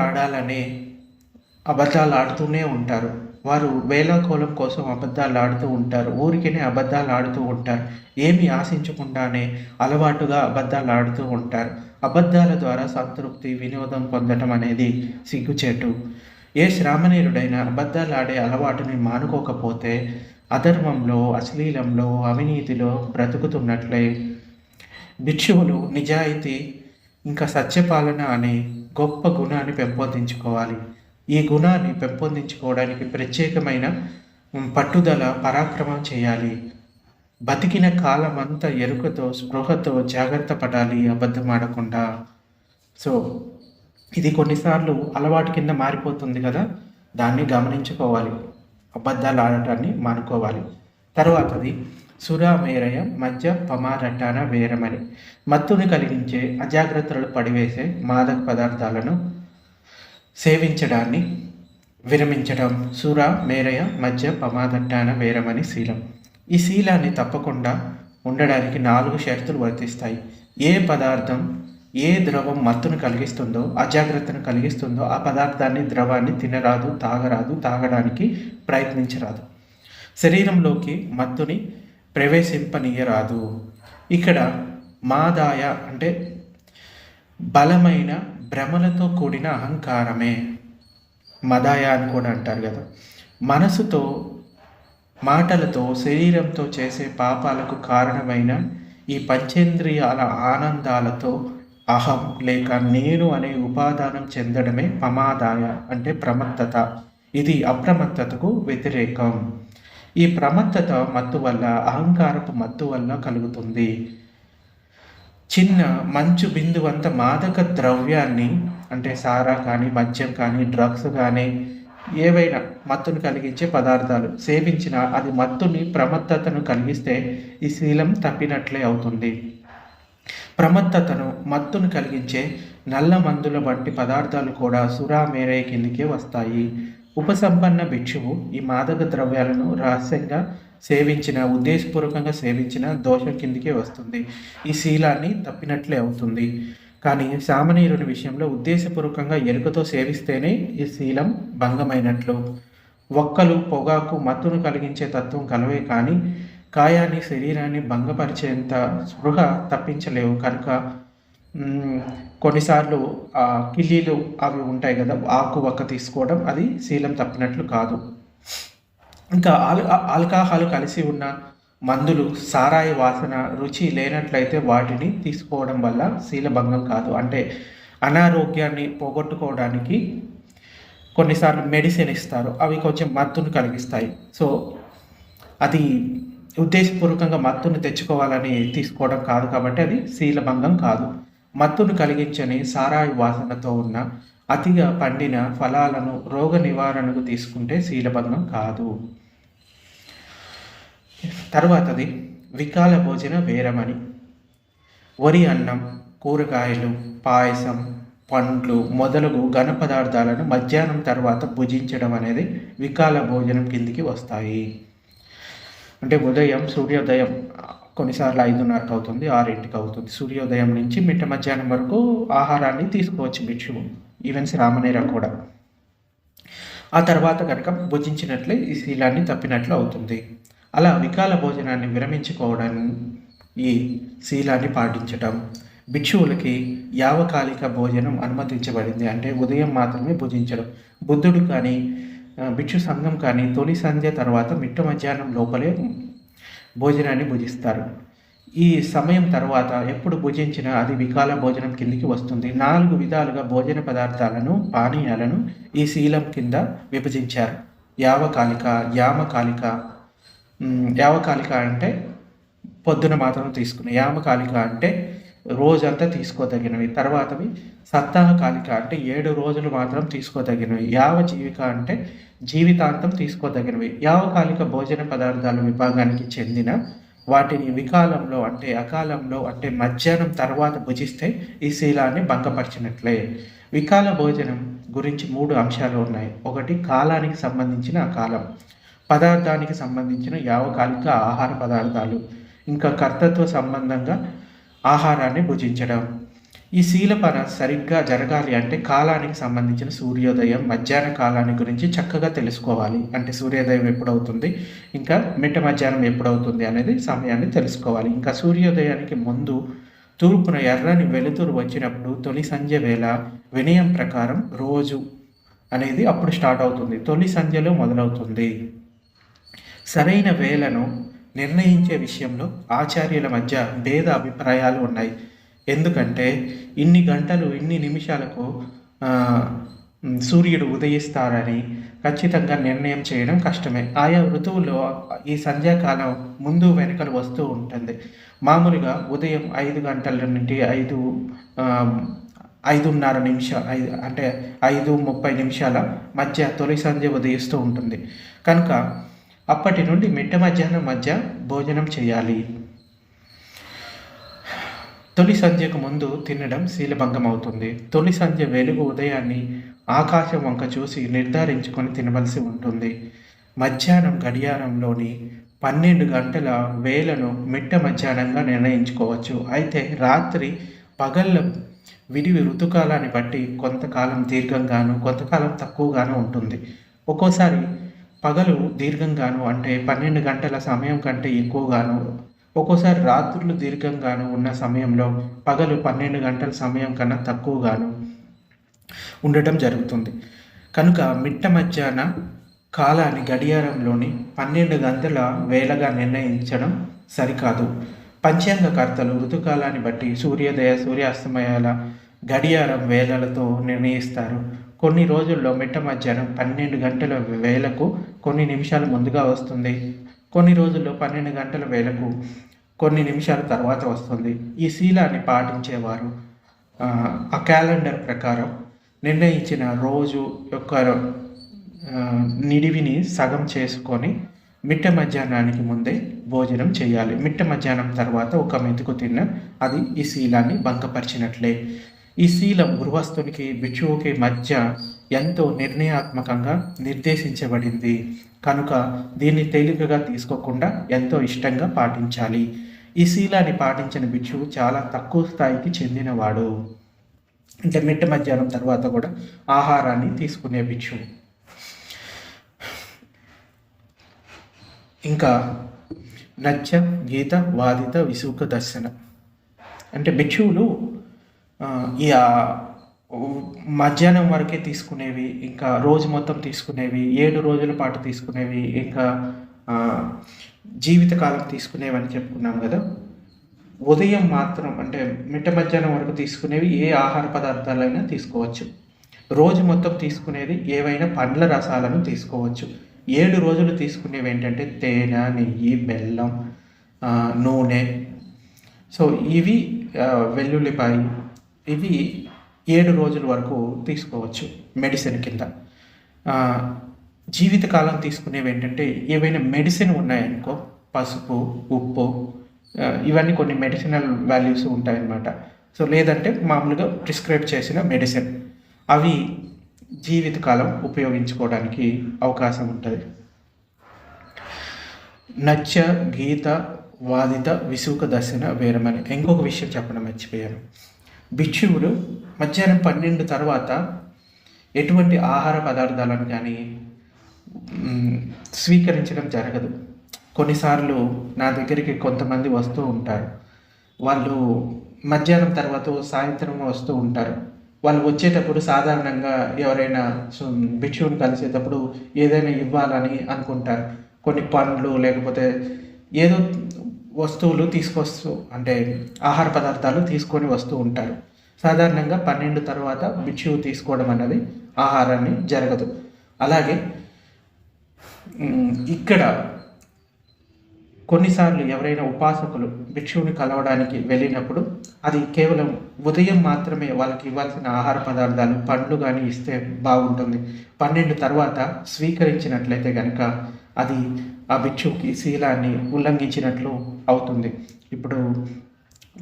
ఆడుతూనే ఉంటారు. వారు వేళాకోళం కోసం అబద్ధాలు ఆడుతూ ఉంటారు. ఊరికనే అబద్ధాలు ఆడుతూ ఉంటారు. ఏమి ఆశించకుండానే అలవాటుగా అబద్ధాలు ఆడుతూ ఉంటారు. అబద్ధాల ద్వారా సంతృప్తి, వినోదం పొందటం అనేది సిగ్గుచేటు. ఏ శ్రామణీయుడైనా అబద్ధాలు ఆడే అలవాటుని మానుకోకపోతే అధర్మంలో, అశ్లీలంలో, అవినీతిలో బ్రతుకుతున్నట్లే. భిక్షువులు నిజాయితీ ఇంకా సత్యపాలన అనే గొప్ప గుణాన్ని పెంపొందించుకోవాలి. ఈ గుణాన్ని పెంపొందించుకోవడానికి ప్రత్యేకమైన పట్టుదల, పరాక్రమం చేయాలి. బతికిన కాలమంతా ఎరుకతో, స్పృహతో జాగ్రత్త పడాలి అబద్ధం ఆడకుండా. సో ఇది కొన్నిసార్లు అలవాటు కింద మారిపోతుంది కదా, దాన్ని గమనించుకోవాలి. అబద్ధాలు ఆడటాన్ని మానుకోవాలి. తర్వాతది సురామేరయ మధ్య పమారటాన వేరమని. మత్తుని కలిగించే, అజాగ్రత్తలు పడివేసే మాదక పదార్థాలను సేవించడాన్ని విరమించడం. సుర, మేరయ, మధ్య, పమాదట్టాన వేరమని శీలం. ఈ శీలాన్ని తప్పకుండా ఉండడానికి 4 షరతులు వర్తిస్తాయి. ఏ పదార్థం, ఏ ద్రవం మత్తును కలిగిస్తుందో, అజాగ్రత్తను కలిగిస్తుందో ఆ పదార్థాన్ని, ద్రవాన్ని తినరాదు, తాగరాదు, తాగడానికి ప్రయత్నించరాదు. శరీరంలోకి మత్తుని ప్రవేశింపనీయరాదు. ఇక్కడ మాదాయ అంటే బలమైన భ్రమలతో కూడిన అహంకారమే మదాయ అని కూడా అంటారు కదా. మనసుతో, మాటలతో, శరీరంతో చేసే పాపాలకు కారణమైన ఈ పంచేంద్రియాల ఆనందాలతో అహం లేక నేను అనే ఉపాదానం చెందడమే పమాదాయ అంటే ప్రమత్తత. ఇది అప్రమత్తతకు వ్యతిరేకం. ఈ ప్రమత్తత మత్తు వల్ల, అహంకారపు మత్తు వల్ల కలుగుతుంది. చిన్న మంచు బిందువంత మాదక ద్రవ్యాన్ని అంటే సారా కానీ, మద్యం కానీ, డ్రగ్స్ కానీ, ఏవైనా మత్తును కలిగించే పదార్థాలు సేవించిన అది మత్తుని, ప్రమత్తతను కలిగిస్తే ఈ శీలం తప్పినట్లే అవుతుంది. ప్రమత్తతను, మత్తును కలిగించే నల్ల మందుల వంటి పదార్థాలు కూడా సురామేరయ కిందికే వస్తాయి. ఉపసంపన్న భిక్షువు ఈ మాదక ద్రవ్యాలను రహస్యంగా సేవించిన, ఉద్దేశపూర్వకంగా సేవించిన దోషం కిందికే వస్తుంది. ఈ శీలాన్ని తప్పినట్లే అవుతుంది. కానీ సామాన్యుని విషయంలో ఉద్దేశపూర్వకంగా ఎరుకతో సేవిస్తేనే ఈ శీలం భంగమైనట్లు. ఒక్కలు, పొగాకు మత్తును కలిగించే తత్వం కలవే కానీ కాయాన్ని, శరీరాన్ని భంగపరిచేంత స్పృహ తప్పించలేవు. కనుక కొన్నిసార్లు కిల్లీలు అవి ఉంటాయి కదా, ఆకు వక్క తీసుకోవడం అది శీలం తప్పినట్లు కాదు. ఇంకా ఆల్కహాల్ కలిసి ఉన్న మందులు, సారాయి వాసన, రుచి లేనట్లయితే వాటిని తీసుకోవడం వల్ల శీలభంగం కాదు. అంటే అనారోగ్యాన్ని పోగొట్టుకోవడానికి కొన్నిసార్లు మెడిసిన్ ఇస్తారు, అవి కొంచెం మత్తును కలిగిస్తాయి. సో అది ఉద్దేశపూర్వకంగా మత్తును తెచ్చుకోవాలని తీసుకోవడం కాదు కాబట్టి అది శీలభంగం కాదు. మత్తును కలిగించని సారాయి వాసనతో ఉన్న అతిగా పండిన ఫలాలను రోగ నివారణకు తీసుకుంటే శీలభంగం కాదు. తర్వాతది వికాల భోజన వేరమని. వరి అన్నం, కూరగాయలు, పాయసం, పండ్లు మొదలగు ఘన పదార్థాలను మధ్యాహ్నం తర్వాత భుజించడం అనేది వికాల భోజనం కిందికి వస్తాయి. అంటే ఉదయం సూర్యోదయం కొన్నిసార్లు 5:30కి అవుతుంది, 6కి అవుతుంది. సూర్యోదయం నుంచి మిట్ట మధ్యాహ్నం వరకు ఆహారాన్ని తీసుకోవచ్చు భిక్షువు, ఈవెన్ శ్రామణేర కూడా. ఆ తర్వాత కనుక భుజించినట్లే ఈ శీలాన్ని తప్పినట్లు అవుతుంది. అలా వికాల భోజనాన్ని విరమించుకోవడానికి ఈ శీలాన్ని పాటించటం. భిక్షువులకి యావకాలిక భోజనం అనుమతించబడింది, అంటే ఉదయం మాత్రమే భుజించడం. బుద్ధుడు కానీ, భిక్షు సంఘం కానీ తొలి సంధ్య తర్వాత మిట్ట మధ్యాహ్నం లోపలే భోజనాన్ని భుజిస్తారు. ఈ సమయం తర్వాత ఎప్పుడు భుజించినా అది వికాల భోజనం కిందికి వస్తుంది. 4 విధాలుగా భోజన పదార్థాలను, పానీయాలను ఈ శీలం కింద విభజించారు. యావకాలిక, యామకాలిక. యావకాలిక అంటే పొద్దున మాత్రం తీసుకునే, యామకాలిక అంటే రోజంతా తీసుకోదగినవి. తర్వాతవి సప్తాహకాలిక అంటే 7 రోజులు మాత్రం తీసుకోదగినవి. యావజీవిక అంటే జీవితాంతం తీసుకోదగినవి. యావకాలిక భోజన పదార్థాల విభాగానికి చెందిన వాటిని వికాలంలో అంటే అకాలంలో అంటే మధ్యాహ్నం తర్వాత భుజిస్తే ఈ శీలాన్ని భంగపరిచినట్లే. వికాల భోజనం గురించి 3 అంశాలు ఉన్నాయి. ఒకటి కాలానికి సంబంధించిన అకాలం, పదార్థానికి సంబంధించిన యావకాలిక ఆహార పదార్థాలు, ఇంకా కర్తృత్వ సంబంధంగా ఆహారాన్ని భుజించడం. ఈ శీలపన సరిగ్గా జరగాలి అంటే కాలానికి సంబంధించిన సూర్యోదయం, మధ్యాహ్న కాలాన్ని గురించి చక్కగా తెలుసుకోవాలి. అంటే సూర్యోదయం ఎప్పుడవుతుంది, ఇంకా మిట్ట మధ్యాహ్నం ఎప్పుడవుతుంది అనేది సమయాన్ని తెలుసుకోవాలి. ఇంకా సూర్యోదయానికి ముందు తూర్పున ఎర్రని వెలుతురు వచ్చినప్పుడు తొలి సంధ్య వేళ వినయం ప్రకారం రోజు అనేది అప్పుడు స్టార్ట్ అవుతుంది. తొలి సంధ్యలో మొదలవుతుంది. సరైన వేళను నిర్ణయించే విషయంలో ఆచార్యుల మధ్య భేద అభిప్రాయాలు ఉన్నాయి. ఎందుకంటే ఇన్ని గంటలు ఇన్ని నిమిషాలకు సూర్యుడు ఉదయిస్తారని ఖచ్చితంగా నిర్ణయం చేయడం కష్టమే. ఆయా ఋతువుల్లో ఈ సంధ్యాకాలం ముందు వెనుకలు వస్తూ ఉంటుంది. మామూలుగా ఉదయం 5 గంటల నుండి 5:30 అంటే 5:30 నిమిషాల మధ్య తొలి సంధ్య ఉదయిస్తూ ఉంటుంది. కనుక అప్పటి నుండి మిట్ట మధ్యాహ్నం మధ్య భోజనం చేయాలి. తొలి సంధ్యకు ముందు తినడం శీలభంగం అవుతుంది. తొలి సంధ్య వెలుగు ఉదయాన్ని ఆకాశం వంక చూసి నిర్ధారించుకొని తినవలసి ఉంటుంది. మధ్యాహ్నం గడియారంలోని 12 గంటల వేలను మిట్ట మధ్యాహ్నంగా నిర్ణయించుకోవచ్చు. అయితే రాత్రి పగళ్ళ విడివి ఋతుకాలాన్ని బట్టి కొంతకాలం దీర్ఘంగాను కొంతకాలం తక్కువగాను ఉంటుంది. ఒక్కోసారి పగలు దీర్ఘంగాను అంటే 12 గంటల సమయం కంటే ఎక్కువగాను, ఒక్కోసారి రాత్రులు దీర్ఘంగాను ఉన్న సమయంలో పగలు 12 గంటల సమయం కన్నా తక్కువగాను ఉండటం జరుగుతుంది. కనుక మిట్ట మధ్యాహ్న కాలాన్ని గడియారంలోని 12 గంటల వేళగా నిర్ణయించడం సరికాదు. పంచాంగకర్తలు ఋతుకాలాన్ని బట్టి సూర్యోదయ సూర్యాస్తమయాల గడియారం వేళలతో నిర్ణయిస్తారు. కొన్ని రోజుల్లో మిట్ట మధ్యాహ్నం 12 గంటల వేళకు కొన్ని నిమిషాలు ముందుగా వస్తుంది. కొన్ని రోజుల్లో 12 గంటల వేళకు కొన్ని నిమిషాల తర్వాత వస్తుంది. ఈ శీలాన్ని పాటించేవారు ఆ క్యాలెండర్ ప్రకారం నిర్ణయించిన రోజు యొక్క నిడివిని సగం చేసుకొని మిట్ట మధ్యాహ్నానికి ముందే భోజనం చేయాలి. మిట్ట మధ్యాహ్నం తర్వాత ఒక మెతుకు తిన్న అది ఈ శీలాన్ని భంగపరిచినట్లే. ఈ శీలం గృహస్థునికి భిక్షువుకి మధ్య ఎంతో నిర్ణయాత్మకంగా నిర్దేశించబడింది. కనుక దీన్ని తేలికగా తీసుకోకుండా ఎంతో ఇష్టంగా పాటించాలి. ఈ శీలాన్ని పాటించిన భిక్షువు చాలా తక్కువ స్థాయికి చెందినవాడు. అంటే మిట్ట మధ్యాహ్నం తర్వాత కూడా ఆహారాన్ని తీసుకునే భిక్షువు. ఇంకా నచ్చ గీత వాదిత విసుక దర్శన అంటే భిక్షువులు ఈ మధ్యాహ్నం వరకే తీసుకునేవి, ఇంకా రోజు మొత్తం తీసుకునేవి, 7 రోజుల పాటు తీసుకునేవి, ఇంకా జీవితకాలం తీసుకునేవి అని చెప్పుకున్నాం కదా. ఉదయం మాత్రం అంటే మిట్ట మధ్యాహ్నం వరకు తీసుకునేవి ఏ ఆహార పదార్థాలైనా తీసుకోవచ్చు. రోజు మొత్తం తీసుకునేది ఏవైనా పండ్ల రసాలను తీసుకోవచ్చు. 7 రోజులు తీసుకునేవి ఏంటంటే తేనె, నెయ్యి, బెల్లం, నూనె. సో ఇవి వెల్లుల్లిపాయ, ఇవి 7 రోజుల వరకు తీసుకోవచ్చు మెడిసిన్ కింద. జీవితకాలం తీసుకునేవి ఏంటంటే ఏవైనా మెడిసిన్ ఉన్నాయనుకో, పసుపు, ఉప్పు, ఇవన్నీ కొన్ని మెడిసినల్ వాల్యూస్ ఉంటాయన్నమాట. సో లేదంటే మామూలుగా ప్రిస్క్రైబ్ చేసిన మెడిసిన్, అవి జీవితకాలం ఉపయోగించుకోవడానికి అవకాశం ఉంటుంది. నచ్చ గీత వాదిత విసుక దర్శన వేరమని ఇంకొక విషయం చెప్పడం మర్చిపోయాను. భిక్షువులు మధ్యాహ్నం 12 తర్వాత ఎటువంటి ఆహార పదార్థాలను కానీ స్వీకరించడం జరగదు. కొన్నిసార్లు నా దగ్గరికి కొంతమంది వస్తూ ఉంటారు. వాళ్ళు మధ్యాహ్నం తర్వాత సాయంత్రం వస్తూ ఉంటారు. వాళ్ళు వచ్చేటప్పుడు సాధారణంగా ఎవరైనా భిక్షువుని కలిసేటప్పుడు ఏదైనా ఇవ్వాలని అనుకుంటారు. కొన్ని పండ్లు లేకపోతే ఏదో వస్తువులు తీసుకొస్తూ అంటే ఆహార పదార్థాలు తీసుకొని వస్తూ ఉంటారు. సాధారణంగా 12 తర్వాత భిక్షువు తీసుకోవడం అన్నది ఆహారాన్ని జరగదు. అలాగే ఇక్కడ కొన్నిసార్లు ఎవరైనా ఉపాసకులు భిక్షువుని కలవడానికి వెళ్ళినప్పుడు అది కేవలం ఉదయం మాత్రమే వాళ్ళకి ఇవ్వాల్సిన ఆహార పదార్థాలు పండ్లు కానీ ఇస్తే బాగుంటుంది. 12 తర్వాత స్వీకరించినట్లయితే కనుక అది ఆ భిక్షువుకి శీలాన్ని ఉల్లంఘించినట్లు అవుతుంది. ఇప్పుడు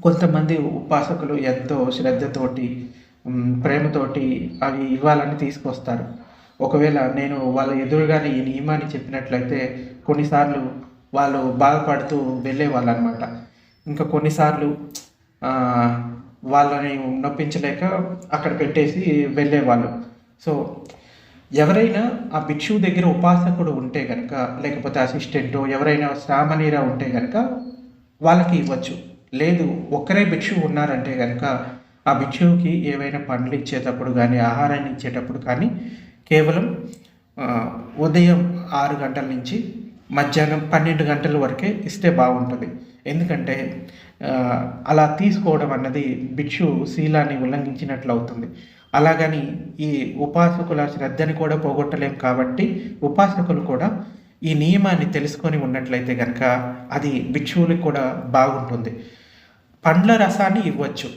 కొంతమంది ఉపాసకులు ఎంతో శ్రద్ధతోటి ప్రేమతోటి అవి ఇవ్వాలని తీసుకొస్తారు. ఒకవేళ నేను వాళ్ళ ఎదురుగానే ఈ నియమాన్ని చెప్పినట్లయితే కొన్నిసార్లు వాళ్ళు బాధపడుతూ వెళ్ళేవాళ్ళు అనమాట. ఇంకా కొన్నిసార్లు వాళ్ళని నొప్పించలేక అక్కడ పెట్టేసి వెళ్ళేవాళ్ళు. సో ఎవరైనా ఆ భిక్షువు దగ్గర ఉపాసకుడు ఉంటే గనక, లేకపోతే అసిస్టెంటో ఎవరైనా సామాన్యురా ఉంటే గనక వాళ్ళకి ఇవ్వచ్చు. లేదు ఒక్కరే భిక్షువు ఉన్నారంటే గనక ఆ భిక్షువుకి ఏవైనా పండ్లు ఇచ్చేటప్పుడు కానీ, ఆహారాన్ని ఇచ్చేటప్పుడు కానీ కేవలం ఉదయం 6 గంటల నుంచి మధ్యాహ్నం 12 గంటల వరకే ఇస్తే బాగుంటుంది. ఎందుకంటే అలా తీసుకోవడం అన్నది భిక్షు శీలాన్ని ఉల్లంఘించినట్లు అవుతుంది. అలాగని ఈ ఉపాసకుల శ్రద్ధని కూడా పోగొట్టలేం కాబట్టి ఉపాసకులు కూడా ఈ నియమాన్ని తెలుసుకొని ఉన్నట్లయితే కనుక అది భిక్షువులకు కూడా బాగుంటుంది. పండ్ల రసాన్ని ఇవ్వచ్చు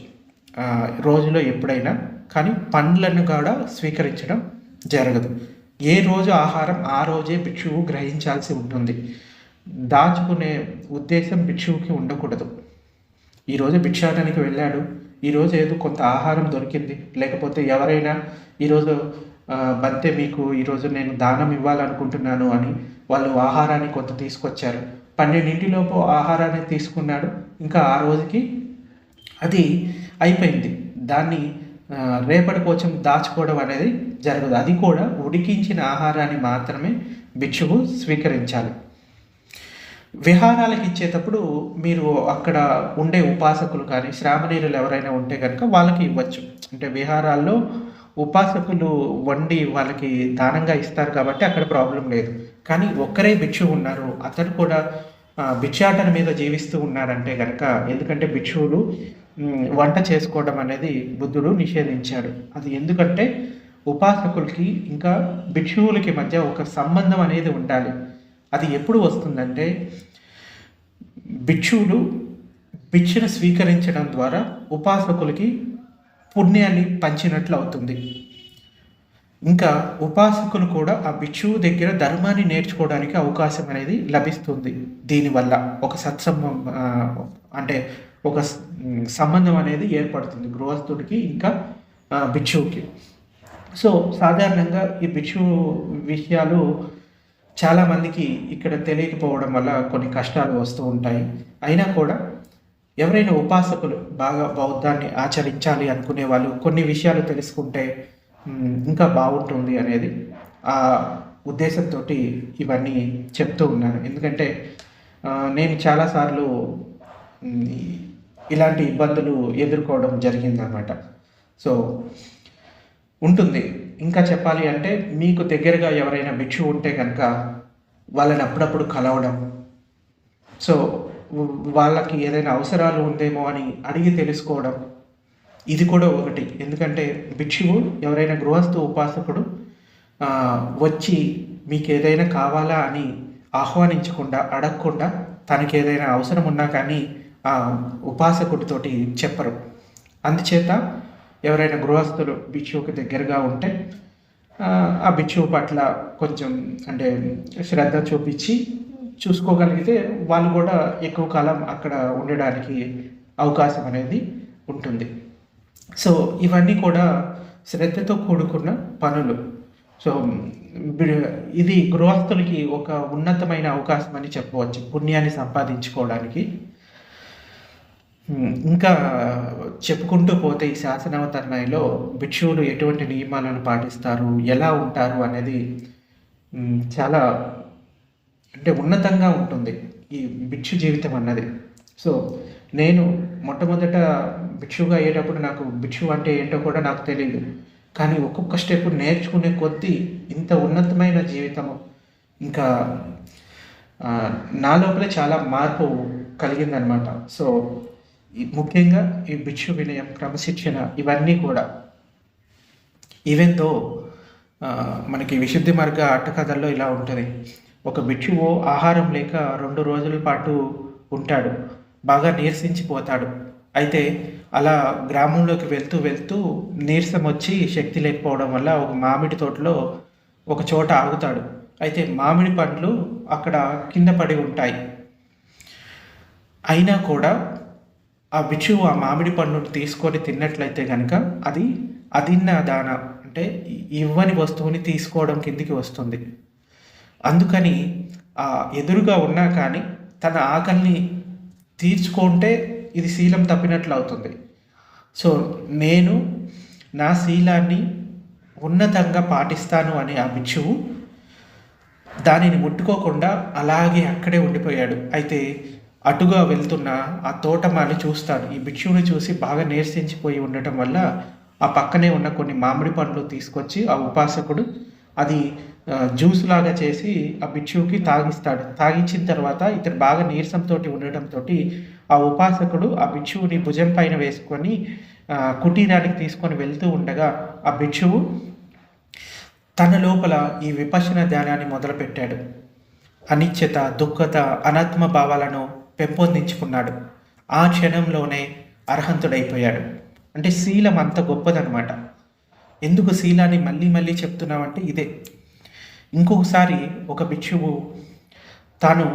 రోజులో ఎప్పుడైనా, కానీ పండ్లను కూడా స్వీకరించడం జరగదు. ఏ రోజు ఆహారం ఆ రోజే భిక్షువు గ్రహించాల్సి ఉంటుంది. దాచుకునే ఉద్దేశం భిక్షువుకి ఉండకూడదు. ఈరోజు భిక్షాటనకి వెళ్ళాడు, ఈరోజు ఏదో కొంత ఆహారం దొరికింది, లేకపోతే ఎవరైనా ఈరోజు బంతే మీకు ఈరోజు నేను దానం ఇవ్వాలనుకుంటున్నాను అని వాళ్ళు ఆహారాన్ని కొంత తీసుకొచ్చారు. 12 ఆహారాన్ని తీసుకున్నాడు, ఇంకా ఆ రోజుకి అది అయిపోయింది. దాన్ని రేపటి కోసం దాచుకోవడం అనేది జరగదు. అది కూడా ఉడికించిన ఆహారాన్ని మాత్రమే భిక్షువు స్వీకరించాలి. విహారాలకు ఇచ్చేటప్పుడు మీరు అక్కడ ఉండే ఉపాసకులు కానీ శ్రామణీయులు ఎవరైనా ఉంటే కనుక వాళ్ళకి ఇవ్వచ్చు. అంటే విహారాల్లో ఉపాసకులు వండి వాళ్ళకి దానంగా ఇస్తారు కాబట్టి అక్కడ ప్రాబ్లం లేదు. కానీ ఒక్కరే భిక్షువు ఉన్నారు, అతడు కూడా భిక్షాటన మీద జీవిస్తూ ఉన్నారంటే కనుక, ఎందుకంటే భిక్షువులు వంట చేసుకోవడం అనేది బుద్ధుడు నిషేధించాడు. అది ఎందుకంటే ఉపాసకులకి ఇంకా భిక్షువులకి మధ్య ఒక సంబంధం అనేది ఉండాలి. అది ఎప్పుడు వస్తుందంటే భిక్షువులు భిక్షను స్వీకరించడం ద్వారా ఉపాసకులకి పుణ్యాన్ని పంచినట్లు అవుతుంది. ఇంకా ఉపాసకులు కూడా ఆ భిక్షువు దగ్గర ధర్మాన్ని నేర్చుకోవడానికి అవకాశం అనేది లభిస్తుంది. దీనివల్ల ఒక అంటే ఒక సంబంధం అనేది ఏర్పడుతుంది గృహస్థుడికి ఇంకా భిక్షువుకి. సో సాధారణంగా ఈ భిక్షువు విషయాలు చాలామందికి ఇక్కడ తెలియకపోవడం వల్ల కొన్ని కష్టాలు వస్తూ ఉంటాయి. అయినా కూడా ఎవరైనా ఉపాసకులు బాగా బౌద్ధాన్ని ఆచరించాలి అనుకునే వాళ్ళు కొన్ని విషయాలు తెలుసుకుంటే ఇంకా బాగుంటుంది అనేది ఆ ఉద్దేశంతో ఇవన్నీ చెప్తూ ఉన్నాను. ఎందుకంటే నేను చాలాసార్లు ఇలాంటి ఇబ్బందులు ఎదుర్కోవడం జరిగిందనమాట. సో ఉంటుంది. ఇంకా చెప్పాలి అంటే మీకు దగ్గరగా ఎవరైనా భిక్షువు ఉంటే కనుక వాళ్ళని అప్పుడప్పుడు కలవడం, సో వాళ్ళకి ఏదైనా అవసరాలు ఉందేమో అని అడిగి తెలుసుకోవడం, ఇది కూడా ఒకటి. ఎందుకంటే భిక్షువు ఎవరైనా గృహస్థు ఉపాసకుడు వచ్చి మీకు ఏదైనా కావాలా అని ఆహ్వానించకుండా అడగకుండా తనకి ఏదైనా అవసరం ఉన్నా కానీ ఆ ఉపాసకుడితోటి చెప్పరు. అందుచేత ఎవరైనా గృహస్థులు భిక్షువుకి దగ్గరగా ఉంటే ఆ భిక్షువు పట్ల కొంచెం అంటే శ్రద్ధ చూపించి చూసుకోగలిగితే వాళ్ళు కూడా ఎక్కువ కాలం అక్కడ ఉండడానికి అవకాశం అనేది ఉంటుంది. సో ఇవన్నీ కూడా శ్రద్ధతో కూడుకున్న పనులు. సో ఇది గృహస్థులకి ఒక ఉన్నతమైన అవకాశం అని చెప్పవచ్చు పుణ్యాన్ని సంపాదించుకోవడానికి. ఇంకా చెప్పుకుంటూ పోతే ఈ శాసనావతరణలో భిక్షువులు ఎటువంటి నియమాలను పాటిస్తారు, ఎలా ఉంటారు అనేది చాలా అంటే ఉన్నతంగా ఉంటుంది ఈ భిక్షు జీవితం అన్నది. సో నేను మొట్టమొదట భిక్షువుగా అయ్యేటప్పుడు నాకు భిక్షువు అంటే ఏంటో కూడా నాకు తెలియదు. కానీ ఒక్కొక్క స్టెప్ నేర్చుకునే కొద్దీ ఇంత ఉన్నతమైన జీవితము ఇంకా నా లోపలే చాలా మార్పు కలిగిందనమాట. సో ముఖ్యంగా ఈ భిక్షు వినయం, క్రమశిక్షణ ఇవన్నీ కూడా ఈవెన్తో మనకి విశుద్ధి మార్గ అట్టకథల్లో ఇలా ఉంటుంది. ఒక భిక్షువు ఆహారం లేక 2 రోజుల పాటు ఉంటాడు, బాగా నీరసించిపోతాడు. అయితే అలా గ్రామంలోకి వెళ్తూ వెళ్తూ నీరసం వచ్చి శక్తి లేకపోవడం వల్ల ఒక మామిడి తోటలో ఒక చోట ఆగుతాడు. అయితే మామిడి పండ్లు అక్కడ కింద పడి ఉంటాయి. అయినా కూడా ఆ భిక్షువు ఆ మామిడి పండును తీసుకొని తిన్నట్లయితే కనుక అది అదిన్న దాన అంటే ఇవ్వని వస్తువుని తీసుకోవడం కిందికి వస్తుంది. అందుకని ఆ ఎదురుగా ఉన్నా కానీ తన ఆకలిని తీర్చుకుంటే ఇది శీలం తప్పినట్లు అవుతుంది. సో నేను నా శీలాన్ని ఉన్నతంగా పాటిస్తాను అని ఆ భిక్షువు దానిని ముట్టుకోకుండా అలాగే అక్కడే ఉండిపోయాడు. అయితే అటుగా వెళ్తున్న ఆ తోటమాలి చూస్తాడు. ఈ భిక్షువుని చూసి బాగా నీరసించిపోయి ఉండటం వల్ల ఆ పక్కనే ఉన్న కొన్ని మామిడి పండ్లు తీసుకొచ్చి ఆ ఉపాసకుడు అది జ్యూస్ లాగా చేసి ఆ భిక్షువుకి తాగిస్తాడు. తాగించిన తర్వాత ఇతను బాగా నీరసంతో ఉండటంతో ఆ ఉపాసకుడు ఆ భిక్షువుని భుజం పైన వేసుకొని కుటీరానికి తీసుకొని వెళ్తూ ఉండగా ఆ భిక్షువు తన లోపల ఈ విపశ్యన ధ్యానాన్ని మొదలుపెట్టాడు. అనిత్యత, దుఃఖత, అనాత్మ భావాలను పెంపొందించుకున్నాడు. ఆ క్షణంలోనే అర్హంతుడైపోయాడు. అంటే శీలం అంత గొప్పదనమాట. ఎందుకు శీలాన్ని మళ్ళీ మళ్ళీ చెప్తున్నామంటే ఇదే. ఇంకొకసారి ఒక భిక్షువు తాను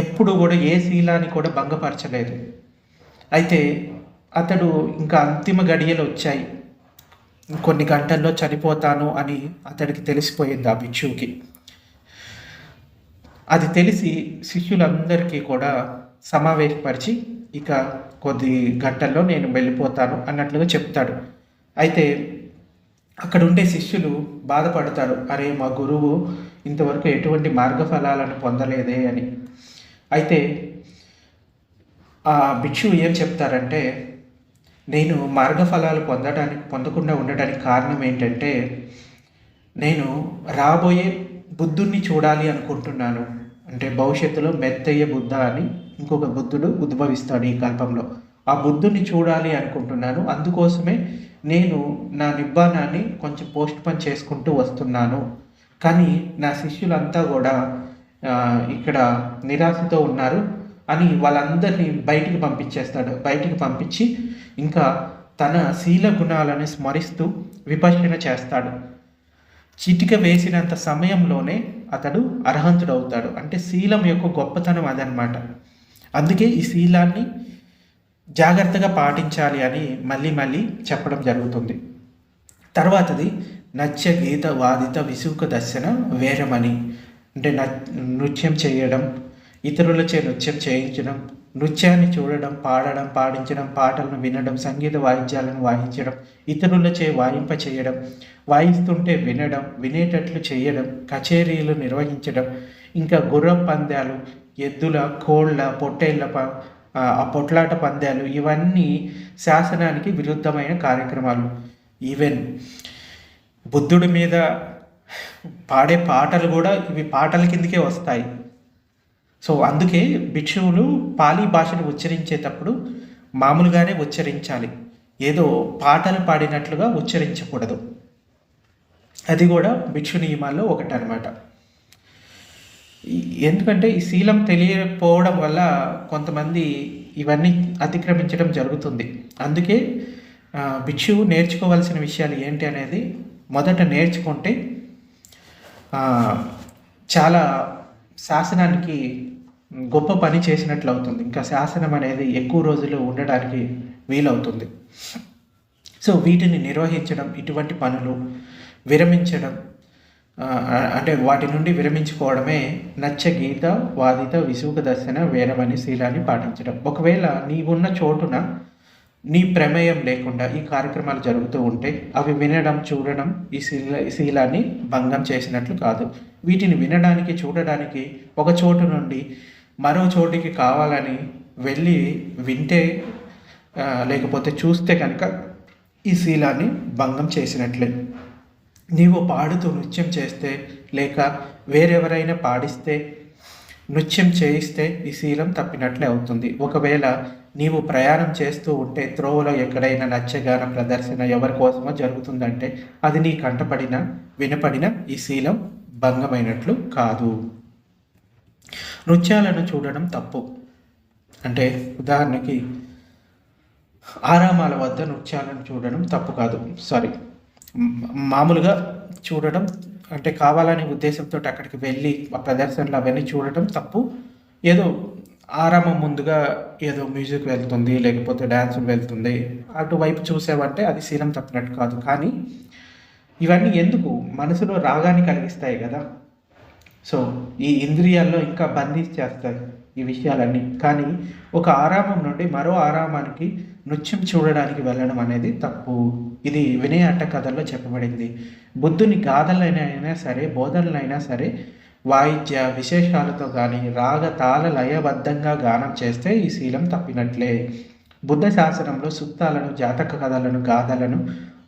ఎప్పుడు కూడా ఏ శీలాన్ని కూడా భంగపరచలేదు. అయితే అతడు ఇంకా అంతిమ గడియలు వచ్చాయి, కొన్ని గంటల్లో చనిపోతాను అని అతడికి తెలిసిపోయింది ఆ భిక్షువుకి. అది తెలిసి శిష్యులందరికీ కూడా సమావేశపరిచి ఇక కొద్ది గంటల్లో నేను వెళ్ళిపోతాను అన్నట్లుగా చెప్తాడు. అయితే అక్కడ ఉండే శిష్యులు బాధపడతారు, అరే మా గురువు ఇంతవరకు ఎటువంటి మార్గఫలాలను పొందలేదే అని. అయితే ఆ భిక్షువు ఏం చెప్తారంటే, నేను మార్గఫలాలు పొందకుండా ఉండడానికి కారణం ఏంటంటే, నేను రాబోయే బుద్ధుణ్ణి చూడాలి అనుకుంటున్నాను. అంటే భవిష్యత్తులో మెత్తయ్య బుద్ధ అని ఇంకొక బుద్ధుడు ఉద్భవిస్తాడు ఈ కల్పంలో. ఆ బుద్ధుని చూడాలి అనుకుంటున్నాను. అందుకోసమే నేను నా నిబ్బానాన్ని కొంచెం పోస్ట్ పోన్ చేసుకుంటూ వస్తున్నాను. కానీ నా శిష్యులంతా కూడా ఇక్కడ నిరాశతో ఉన్నారు అని వాళ్ళందరినీ బయటికి పంపించేస్తాడు. బయటికి పంపించి ఇంకా తన శీల గుణాలను స్మరిస్తూ విపశ్యన చేస్తాడు. చిటిక వేసినంత సమయంలోనే అతడు అర్హంతుడవుతాడు. అంటే శీలం యొక్క గొప్పతనం అదనమాట. అందుకే ఈ శీలాన్ని జాగ్రత్తగా పాటించాలి అని మళ్ళీ మళ్ళీ చెప్పడం జరుగుతుంది. తర్వాతది నత్య గీత వాదిత విసుక దర్శన వేరమని. అంటే నృత్యం చేయడం, ఇతరులచే నృత్యం చేయించడం, నృత్యాన్ని చూడడం, పాడడం, పాడించడం, పాటలను వినడం, సంగీత వాయిద్యాలను వాయించడం, ఇతరులచే వాయింప చేయడం, వాయిస్తుంటే వినడం, వినేటట్లు చేయడం, కచేరీలు నిర్వహించడం, ఇంకా గుర్రం పందాలు, ఎద్దుల, కోళ్ళ, పొట్టేళ్ల ఆ పొట్లాట పందాలు, ఇవన్నీ శాసనానికి విరుద్ధమైన కార్యక్రమాలు. ఈవెన్ బుద్ధుడి మీద పాడే పాటలు కూడా ఇవి పాటల కిందకే వస్తాయి. సో అందుకే భిక్షువులు పాలీ భాషను ఉచ్చరించేటప్పుడు మామూలుగానే ఉచ్చరించాలి, ఏదో పాటలు పాడినట్లుగా ఉచ్చరించకూడదు. అది కూడా భిక్షు నియమాల్లో ఒకటి అనమాట. ఎందుకంటే ఈ శీలం తెలియకపోవడం వల్ల కొంతమంది ఇవన్నీ అతిక్రమించడం జరుగుతుంది. అందుకే భిక్షువు నేర్చుకోవాల్సిన విషయాలు ఏంటి అనేది మొదట నేర్చుకుంటే చాలా శాసనానికి గొప్ప పని చేసినట్లు అవుతుంది. ఇంకా శాసనం అనేది ఎక్కువ రోజులు ఉండడానికి వీలవుతుంది. సో వీటిని నిర్వహించడం, ఇటువంటి పనులు విరమించడం, అంటే వాటి నుండి విరమించుకోవడమే నచ్చ గీత వాదిత విసుక దర్శన వేరమని శీలాన్ని పాటించడం. ఒకవేళ నీవున్న చోటున నీ ప్రమేయం లేకుండా ఈ కార్యక్రమాలు జరుగుతూ ఉంటే అవి వినడం, చూడడం ఈ శీలాన్ని భంగం చేసినట్లు కాదు. వీటిని వినడానికి, చూడడానికి ఒక చోటు నుండి మరో చోటికి కావాలని వెళ్ళి వింటే లేకపోతే చూస్తే కనుక ఈ శీలాన్ని భంగం చేసినట్లే. నీవు పాడుతూ నృత్యం చేస్తే లేక వేరెవరైనా పాడిస్తే నృత్యం చేయిస్తే ఈ శీలం తప్పినట్లే అవుతుంది. ఒకవేళ నీవు ప్రయాణం చేస్తూ ఉంటే త్రోవలో ఎక్కడైనా నచ్చగాన ప్రదర్శన ఎవరి కోసమో జరుగుతుందంటే అది నీ కంటపడిన వినపడిన ఈ శీలం భంగమైనట్లు కాదు. నృత్యాలను చూడడం తప్పు. అంటే ఉదాహరణకి ఆరామాల వద్ద నృత్యాలను చూడడం తప్పు కాదు, మామూలుగా చూడడం అంటే కావాలనే ఉద్దేశంతో అక్కడికి వెళ్ళి ఆ ప్రదర్శనలు అవన్నీ చూడటం తప్పు. ఏదో ఆరామం ముందుగా ఏదో మ్యూజిక్ వెళ్తుంది లేకపోతే డ్యాన్స్ వెళ్తుంది అటువైపు చూసావంటే అది శీలం తప్పినట్టు కాదు. కానీ ఇవన్నీ ఎందుకు, మనసులో రాగాన్ని కలిగిస్తాయి కదా. సో ఈ ఇంద్రియాల్లో ఇంకా బంధించేస్తాయి. ఈ విషయాలన్నీ. కానీ ఒక ఆరామం నుండి మరో ఆరామానికి నృత్యం చూడడానికి వెళ్ళడం అనేది తప్పు. ఇది వినయ అట్ట కథల్లో చెప్పబడింది. బుద్ధుని గాథలైనా సరే, బోధనలైనా సరే వాయిద్య విశేషాలతో కానీ రాగ తాళ లయబద్ధంగా గానం చేస్తే ఈ శీలం తప్పినట్లే. బుద్ధ శాసనంలో సూక్తాలను, జాతక కథలను, గాథలను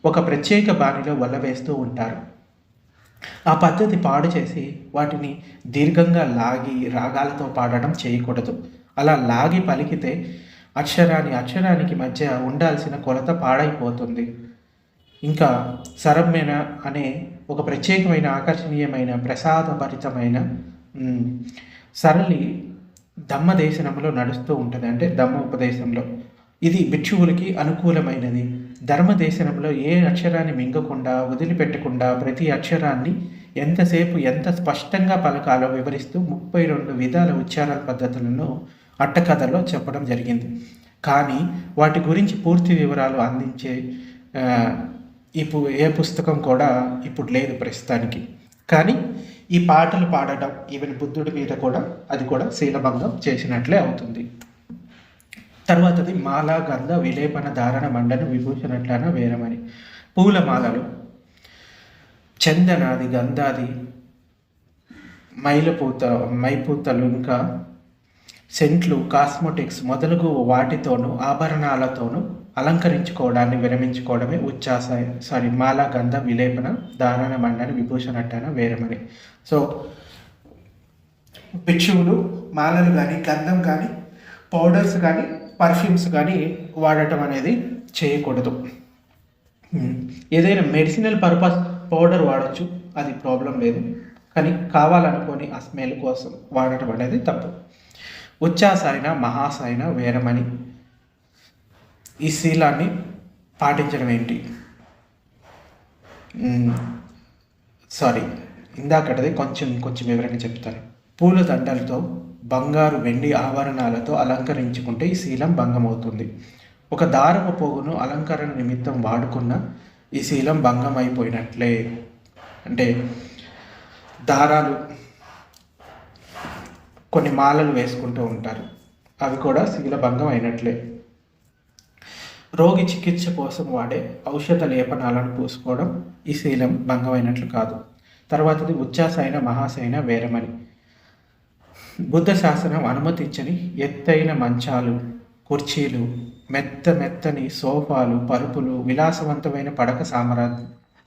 ఒక ప్రత్యేక బాణిలో వల్లవేస్తూ ఉంటారు. ఆ పద్ధతి పాడు చేసి వాటిని దీర్ఘంగా లాగి రాగాలతో పాడడం చేయకూడదు. అలా లాగి పలికితే అక్షరానికి మధ్య ఉండాల్సిన కొలత పాడైపోతుంది. ఇంకా సరమ్యన అనే ఒక ప్రత్యేకమైన ఆకర్షణీయమైన ప్రసాదభరితమైన సరళి ధమ్మదేశనంలో నడుస్తూ ఉంటుంది. అంటే ధమ్మ ఉపదేశంలో ఇది భిక్షువులకి అనుకూలమైనది. ధర్మదేశనంలో ఏ అక్షరాన్ని మింగకుండా వదిలిపెట్టకుండా ప్రతి అక్షరాన్ని ఎంతసేపు ఎంత స్పష్టంగా పలకాలో వివరిస్తూ 32 విధాల ఉచ్చారణ పద్ధతులను అట్టకథలో చెప్పడం జరిగింది. కానీ వాటి గురించి పూర్తి వివరాలు అందించే ఏ పుస్తకం కూడా ఇప్పుడు లేదు ప్రస్తుతానికి. కానీ ఈ పాటలు పాడడం ఈవెన్ బుద్ధుడి మీద కూడా అది కూడా శీలభంగం చేసినట్లే అవుతుంది. తర్వాతది మాల, గంధ, విలేపన, ధారణ, మండన, విభూషణట్లన, వేరమని. పూల మాలలు చందనాది, గంధాది, మైపూతలు, ఇంకా సెంట్లు, కాస్మోటిక్స్ మొదలగు వాటితోనూ ఆభరణాలతోనూ అలంకరించుకోవడాన్ని విరమించుకోవడమే మాల, గంధ, విలేపన, ధారణ, మండన, విభూషణట్లన, వేరమని. సో భిక్షువులు మాలలు కానీ, గంధం కానీ, పౌడర్స్ కానీ, పర్ఫ్యూమ్స్ కానీ వాడటం అనేది చేయకూడదు. ఏదైనా మెడిసినల్ పర్పస్ పౌడర్ వాడచ్చు, అది ప్రాబ్లం లేదు. కానీ కావాలనుకొని ఆ స్మెల్ కోసం వాడటం అనేది తప్పు. ఉచ్చాసైన, మహాసైన, వేరమని. ఈ శీలాన్ని పాటించడం ఏంటి? ఇందాకటిది కొంచెం వివరంగా చెప్తాను. పూల దండలతో, బంగారు, వెండి ఆభరణాలతో అలంకరించుకుంటే ఈ శీలం భంగమవుతుంది. ఒక దారపు పోగును అలంకరణ నిమిత్తం వాడుకున్న ఈ శీలం భంగం అయిపోయినట్లే. అంటే దారాలు, కొన్ని మాలలు వేసుకుంటూ ఉంటారు, అవి కూడా శీలభంగం అయినట్లే. రోగి చికిత్స కోసం వాడే ఔషధ లేపనాలను పూసుకోవడం ఈ శీలం భంగం అయినట్లు కాదు. తర్వాతది ఉచ్చాసైన, మహాసైన, వేరమని. బుద్ధ శాసనం అనుమతించని ఎత్తైన మంచాలు, కుర్చీలు, మెత్తని సోఫాలు, పరుపులు, విలాసవంతమైన పడక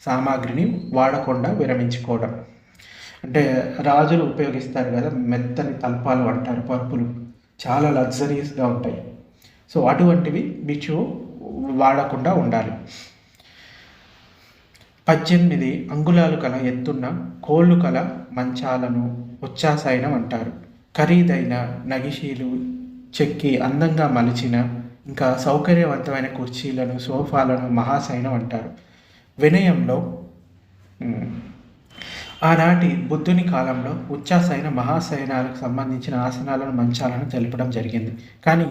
సామాగ్రిని వాడకుండా విరమించుకోవడం. అంటే రాజులు ఉపయోగిస్తారు కదా, మెత్తని తల్పాలు అంటారు, పరుపులు చాలా లగ్జరీస్గా ఉంటాయి. సో అటువంటివి భిక్షువు వాడకుండా ఉండాలి. 18 అంగుళాలు కల ఎత్తున్న కోళ్ళు కల మంచాలను ఉచ్చాసైనం అంటారు. ఖరీదైన నగిషీలు చెక్కి అందంగా మలిచిన ఇంకా సౌకర్యవంతమైన కుర్చీలను, సోఫాలను మహాసైనం అంటారు. వినయంలో ఆనాటి బుద్ధుని కాలంలో ఉచ్చాసైన, మహాసైనాలకు సంబంధించిన ఆసనాలను, మంచాలను తెలపడం జరిగింది. కానీ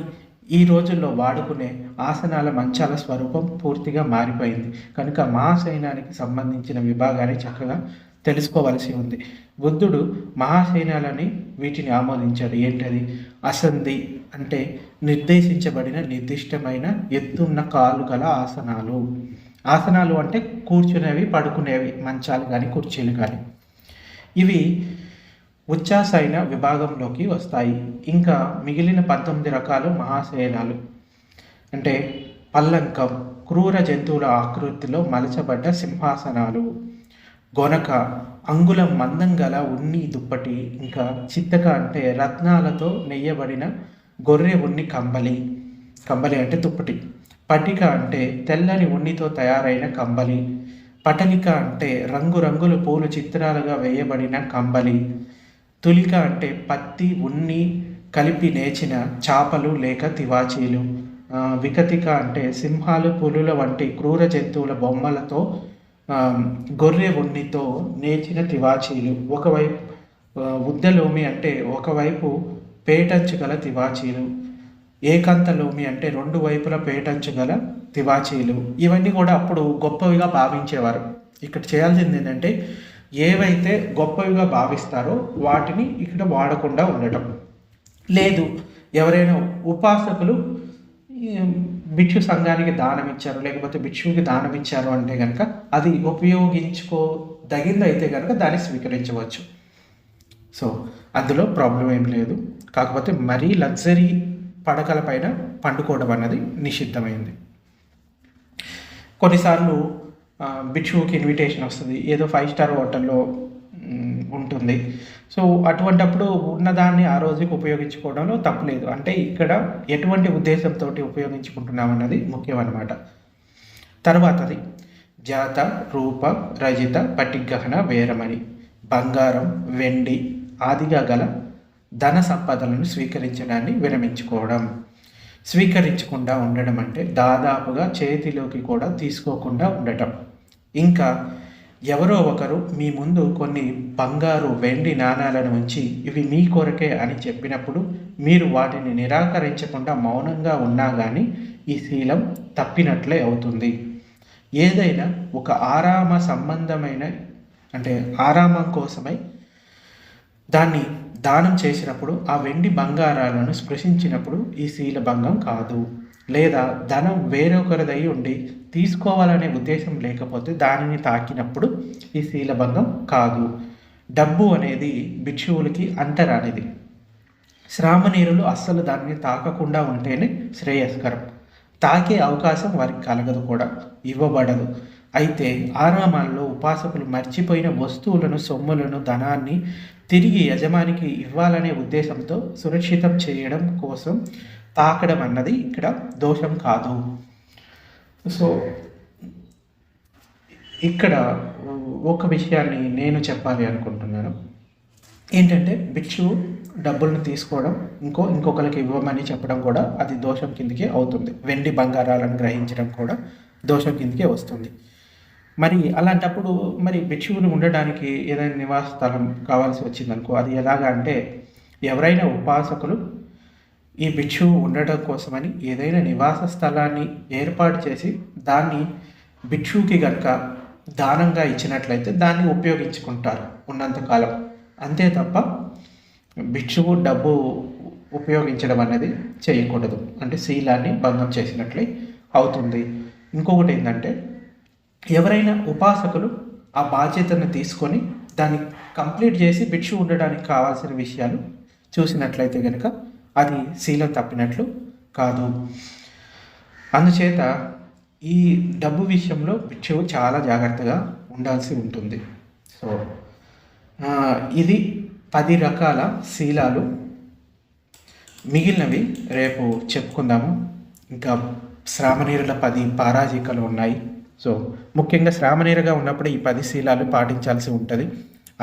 ఈ రోజుల్లో వాడుకునే ఆసనాల, మంచాల స్వరూపం పూర్తిగా మారిపోయింది. కనుక మహాసైనానికి సంబంధించిన విభాగాన్ని చక్కగా తెలుసుకోవలసి ఉంది. బుద్ధుడు మహాసైనాలని వీటిని ఆమోదించాడు. ఏంటది? అసంధి అంటే నిర్దేశించబడిన నిర్దిష్టమైన ఎత్తున్న కాళ్ళు గల ఆసనాలు. ఆసనాలు అంటే కూర్చునేవి, పడుకునేవి, మంచాలు కానీ, కుర్చీలు కానీ. ఇవి ఉచ్చాసైన విభాగంలోకి వస్తాయి. ఇంకా మిగిలిన 19 రకాలు మహాశయనాలు. అంటే పల్లంకం, క్రూర జంతువుల ఆకృతిలో మలచబడ్డ సింహాసనాలు. గొనక, అంగుళం మందం గల ఉన్ని దుప్పటి. ఇంకా చిత్తక అంటే రత్నాలతో నెయ్యబడిన గొర్రె ఉన్ని కంబలి. కంబలి అంటే దుప్పటి. పటిక అంటే తెల్లని ఉన్నితో తయారైన కంబలి. పటలిక అంటే రంగురంగుల పూలు చిత్రాలుగా వేయబడిన కంబలి. తులిక అంటే పత్తి, ఉన్ని కలిపి నేచిన చాపలు లేక తివాచీలు. వికతిక అంటే సింహాలు, పులుల వంటి క్రూర జంతువుల బొమ్మలతో గొర్రె ఉన్నితో నేచిన తివాచీలు. ఒకవైపు ఉద్దలోమి అంటే ఒకవైపు పేటంచు గల తివాచీలు. ఏకాంతలోమి అంటే 2 వైపుల పేటంచు గల తివాచీలు. ఇవన్నీ కూడా అప్పుడు గొప్పవిగా భావించేవారు. ఇక్కడ చేయాల్సింది ఏంటంటే ఏవైతే గొప్పవిగా భావిస్తారో వాటిని ఇక్కడ వాడకుండా ఉండటం. లేదు ఎవరైనా ఉపాసకులు ఈ భిక్షు సంఘానికి దానం ఇచ్చారు, లేకపోతే భిక్షువుకి దానం ఇచ్చారు అంటే కనుక అది ఉపయోగించుకోదగింది అయితే కనుక దాన్ని స్వీకరించవచ్చు. సో అందులో ప్రాబ్లం ఏం లేదు. కాకపోతే మరీ లగ్జరీ పడకల పైన పండుకోవడం అన్నది నిషిద్ధమైంది. కొన్నిసార్లు భిక్షువుకి ఇన్విటేషన్ వస్తుంది, ఏదో 5 స్టార్ హోటల్లో ఉంటుంది. సో అటువంటప్పుడు ఉన్నదాన్ని ఆ రోజుకి ఉపయోగించుకోవడంలో తప్పులేదు. అంటే ఇక్కడ ఎటువంటి ఉద్దేశంతో ఉపయోగించుకుంటున్నాం అన్నది ముఖ్యం అన్నమాట. తర్వాతది జాత రూప రజిత పటిగహన వేరమణి, బంగారం వెండి ఆదిగా గల ధన సంపదలను స్వీకరించడాన్ని విరమించుకోవడం. స్వీకరించకుండా ఉండడం అంటే దాదాపుగా చేతిలోకి కూడా తీసుకోకుండా ఉండటం. ఇంకా ఎవరో ఒకరు మీ ముందు కొన్ని బంగారు వెండి నాణాలను ఉంచి ఇవి మీ కొరకే అని చెప్పినప్పుడు మీరు వాటిని నిరాకరించకుండా మౌనంగా ఉన్నా కానీ ఈ శీలం తప్పినట్లే అవుతుంది. ఏదైనా ఒక ఆరామ సంబంధమైన అంటే ఆరామం కోసమై దాన్ని దానం చేసినప్పుడు ఆ వెండి బంగారాలను స్పృశించినప్పుడు ఈ శీలభంగం కాదు. లేదా ధనం వేరొకరిదై ఉండి తీసుకోవాలనే ఉద్దేశం లేకపోతే దానిని తాకినప్పుడు ఈ శీలభంగం కాదు. డబ్బు అనేది భిక్షువులకి అంటరానిది. శ్రామణీరులు అస్సలు దానిని తాకకుండా ఉంటేనే శ్రేయస్కరం. తాకే అవకాశం వారికి కలగదు కూడా, ఇవ్వబడదు. అయితే ఆరామాల్లో ఉపాసకులు మర్చిపోయిన వస్తువులను, సొమ్ములను, ధనాన్ని తిరిగి యజమానికి ఇవ్వాలనే ఉద్దేశంతో సురక్షితం చేయడం కోసం తాకడం అన్నది ఇక్కడ దోషం కాదు. సో ఇక్కడ ఒక విషయాన్ని నేను చెప్పాలి అనుకుంటున్నాను. ఏంటంటే భిక్షువు డబ్బులను తీసుకోవడం ఇంకొకరికి ఇవ్వమని చెప్పడం కూడా అది దోషం కిందకే అవుతుంది. వెండి బంగారాలను గ్రహించడం కూడా దోషం కిందకే వస్తుంది. మరి అలాంటప్పుడు మరి భిక్షువులు ఉండడానికి ఏదైనా నివాస స్థలం కావాల్సి వచ్చిందనుకో, అది ఎలాగా అంటే ఎవరైనా ఉపాసకులు ఈ భిక్షువు ఉండటం కోసమని ఏదైనా నివాస స్థలాన్ని ఏర్పాటు చేసి దాన్ని భిక్షువుకి కనుక దానంగా ఇచ్చినట్లయితే దాన్ని ఉపయోగించుకుంటారు ఉన్నంతకాలం. అంతే తప్ప భిక్షువు డబ్బు ఉపయోగించడం అనేది చేయకూడదు. అంటే శీలాన్ని భంగం చేసినట్లే అవుతుంది. ఇంకొకటి ఏంటంటే ఎవరైనా ఉపాసకులు ఆ బాధ్యతను తీసుకొని దాన్ని కంప్లీట్ చేసి భిక్షు ఉండడానికి కావాల్సిన విషయాలు చూసినట్లయితే కనుక అది శీలం తప్పినట్లు కాదు. అందుచేత ఈ డబ్బు విషయంలో భిక్షువు చాలా జాగ్రత్తగా ఉండాల్సి ఉంటుంది. సో ఇది 10 రకాల శీలాలు. మిగిలినవి రేపు చెప్పుకుందాము. ఇంకా శ్రామణీరుల 10 పారాజికలు ఉన్నాయి. సో ముఖ్యంగా శ్రామణీరుగా ఉన్నప్పుడు ఈ 10 శీలాలు పాటించాల్సి ఉంటుంది.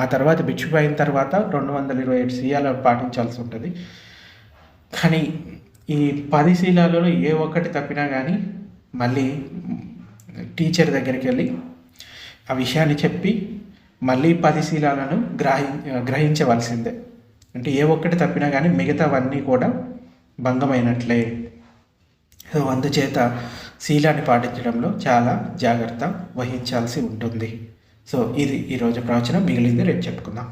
ఆ తర్వాత భిక్షువు అయిన తర్వాత 227 శీలాలు పాటించాల్సి ఉంటుంది. కానీ ఈ 10 శీలాలలో ఏ ఒక్కటి తప్పినా కానీ మళ్ళీ టీచర్ దగ్గరికి వెళ్ళి ఆ విషయాన్ని చెప్పి మళ్ళీ 10 శీలాలను గ్రహించవలసిందే. అంటే ఏ ఒక్కటి తప్పినా కానీ మిగతావన్నీ కూడా భంగమైనట్లే. సో అందుచేత శీలాన్ని పాటించడంలో చాలా జాగ్రత్త వహించాల్సి ఉంటుంది. సో ఇది ఈరోజు ప్రవచనం. మిగిలింది రేపు చెప్పుకుందాం.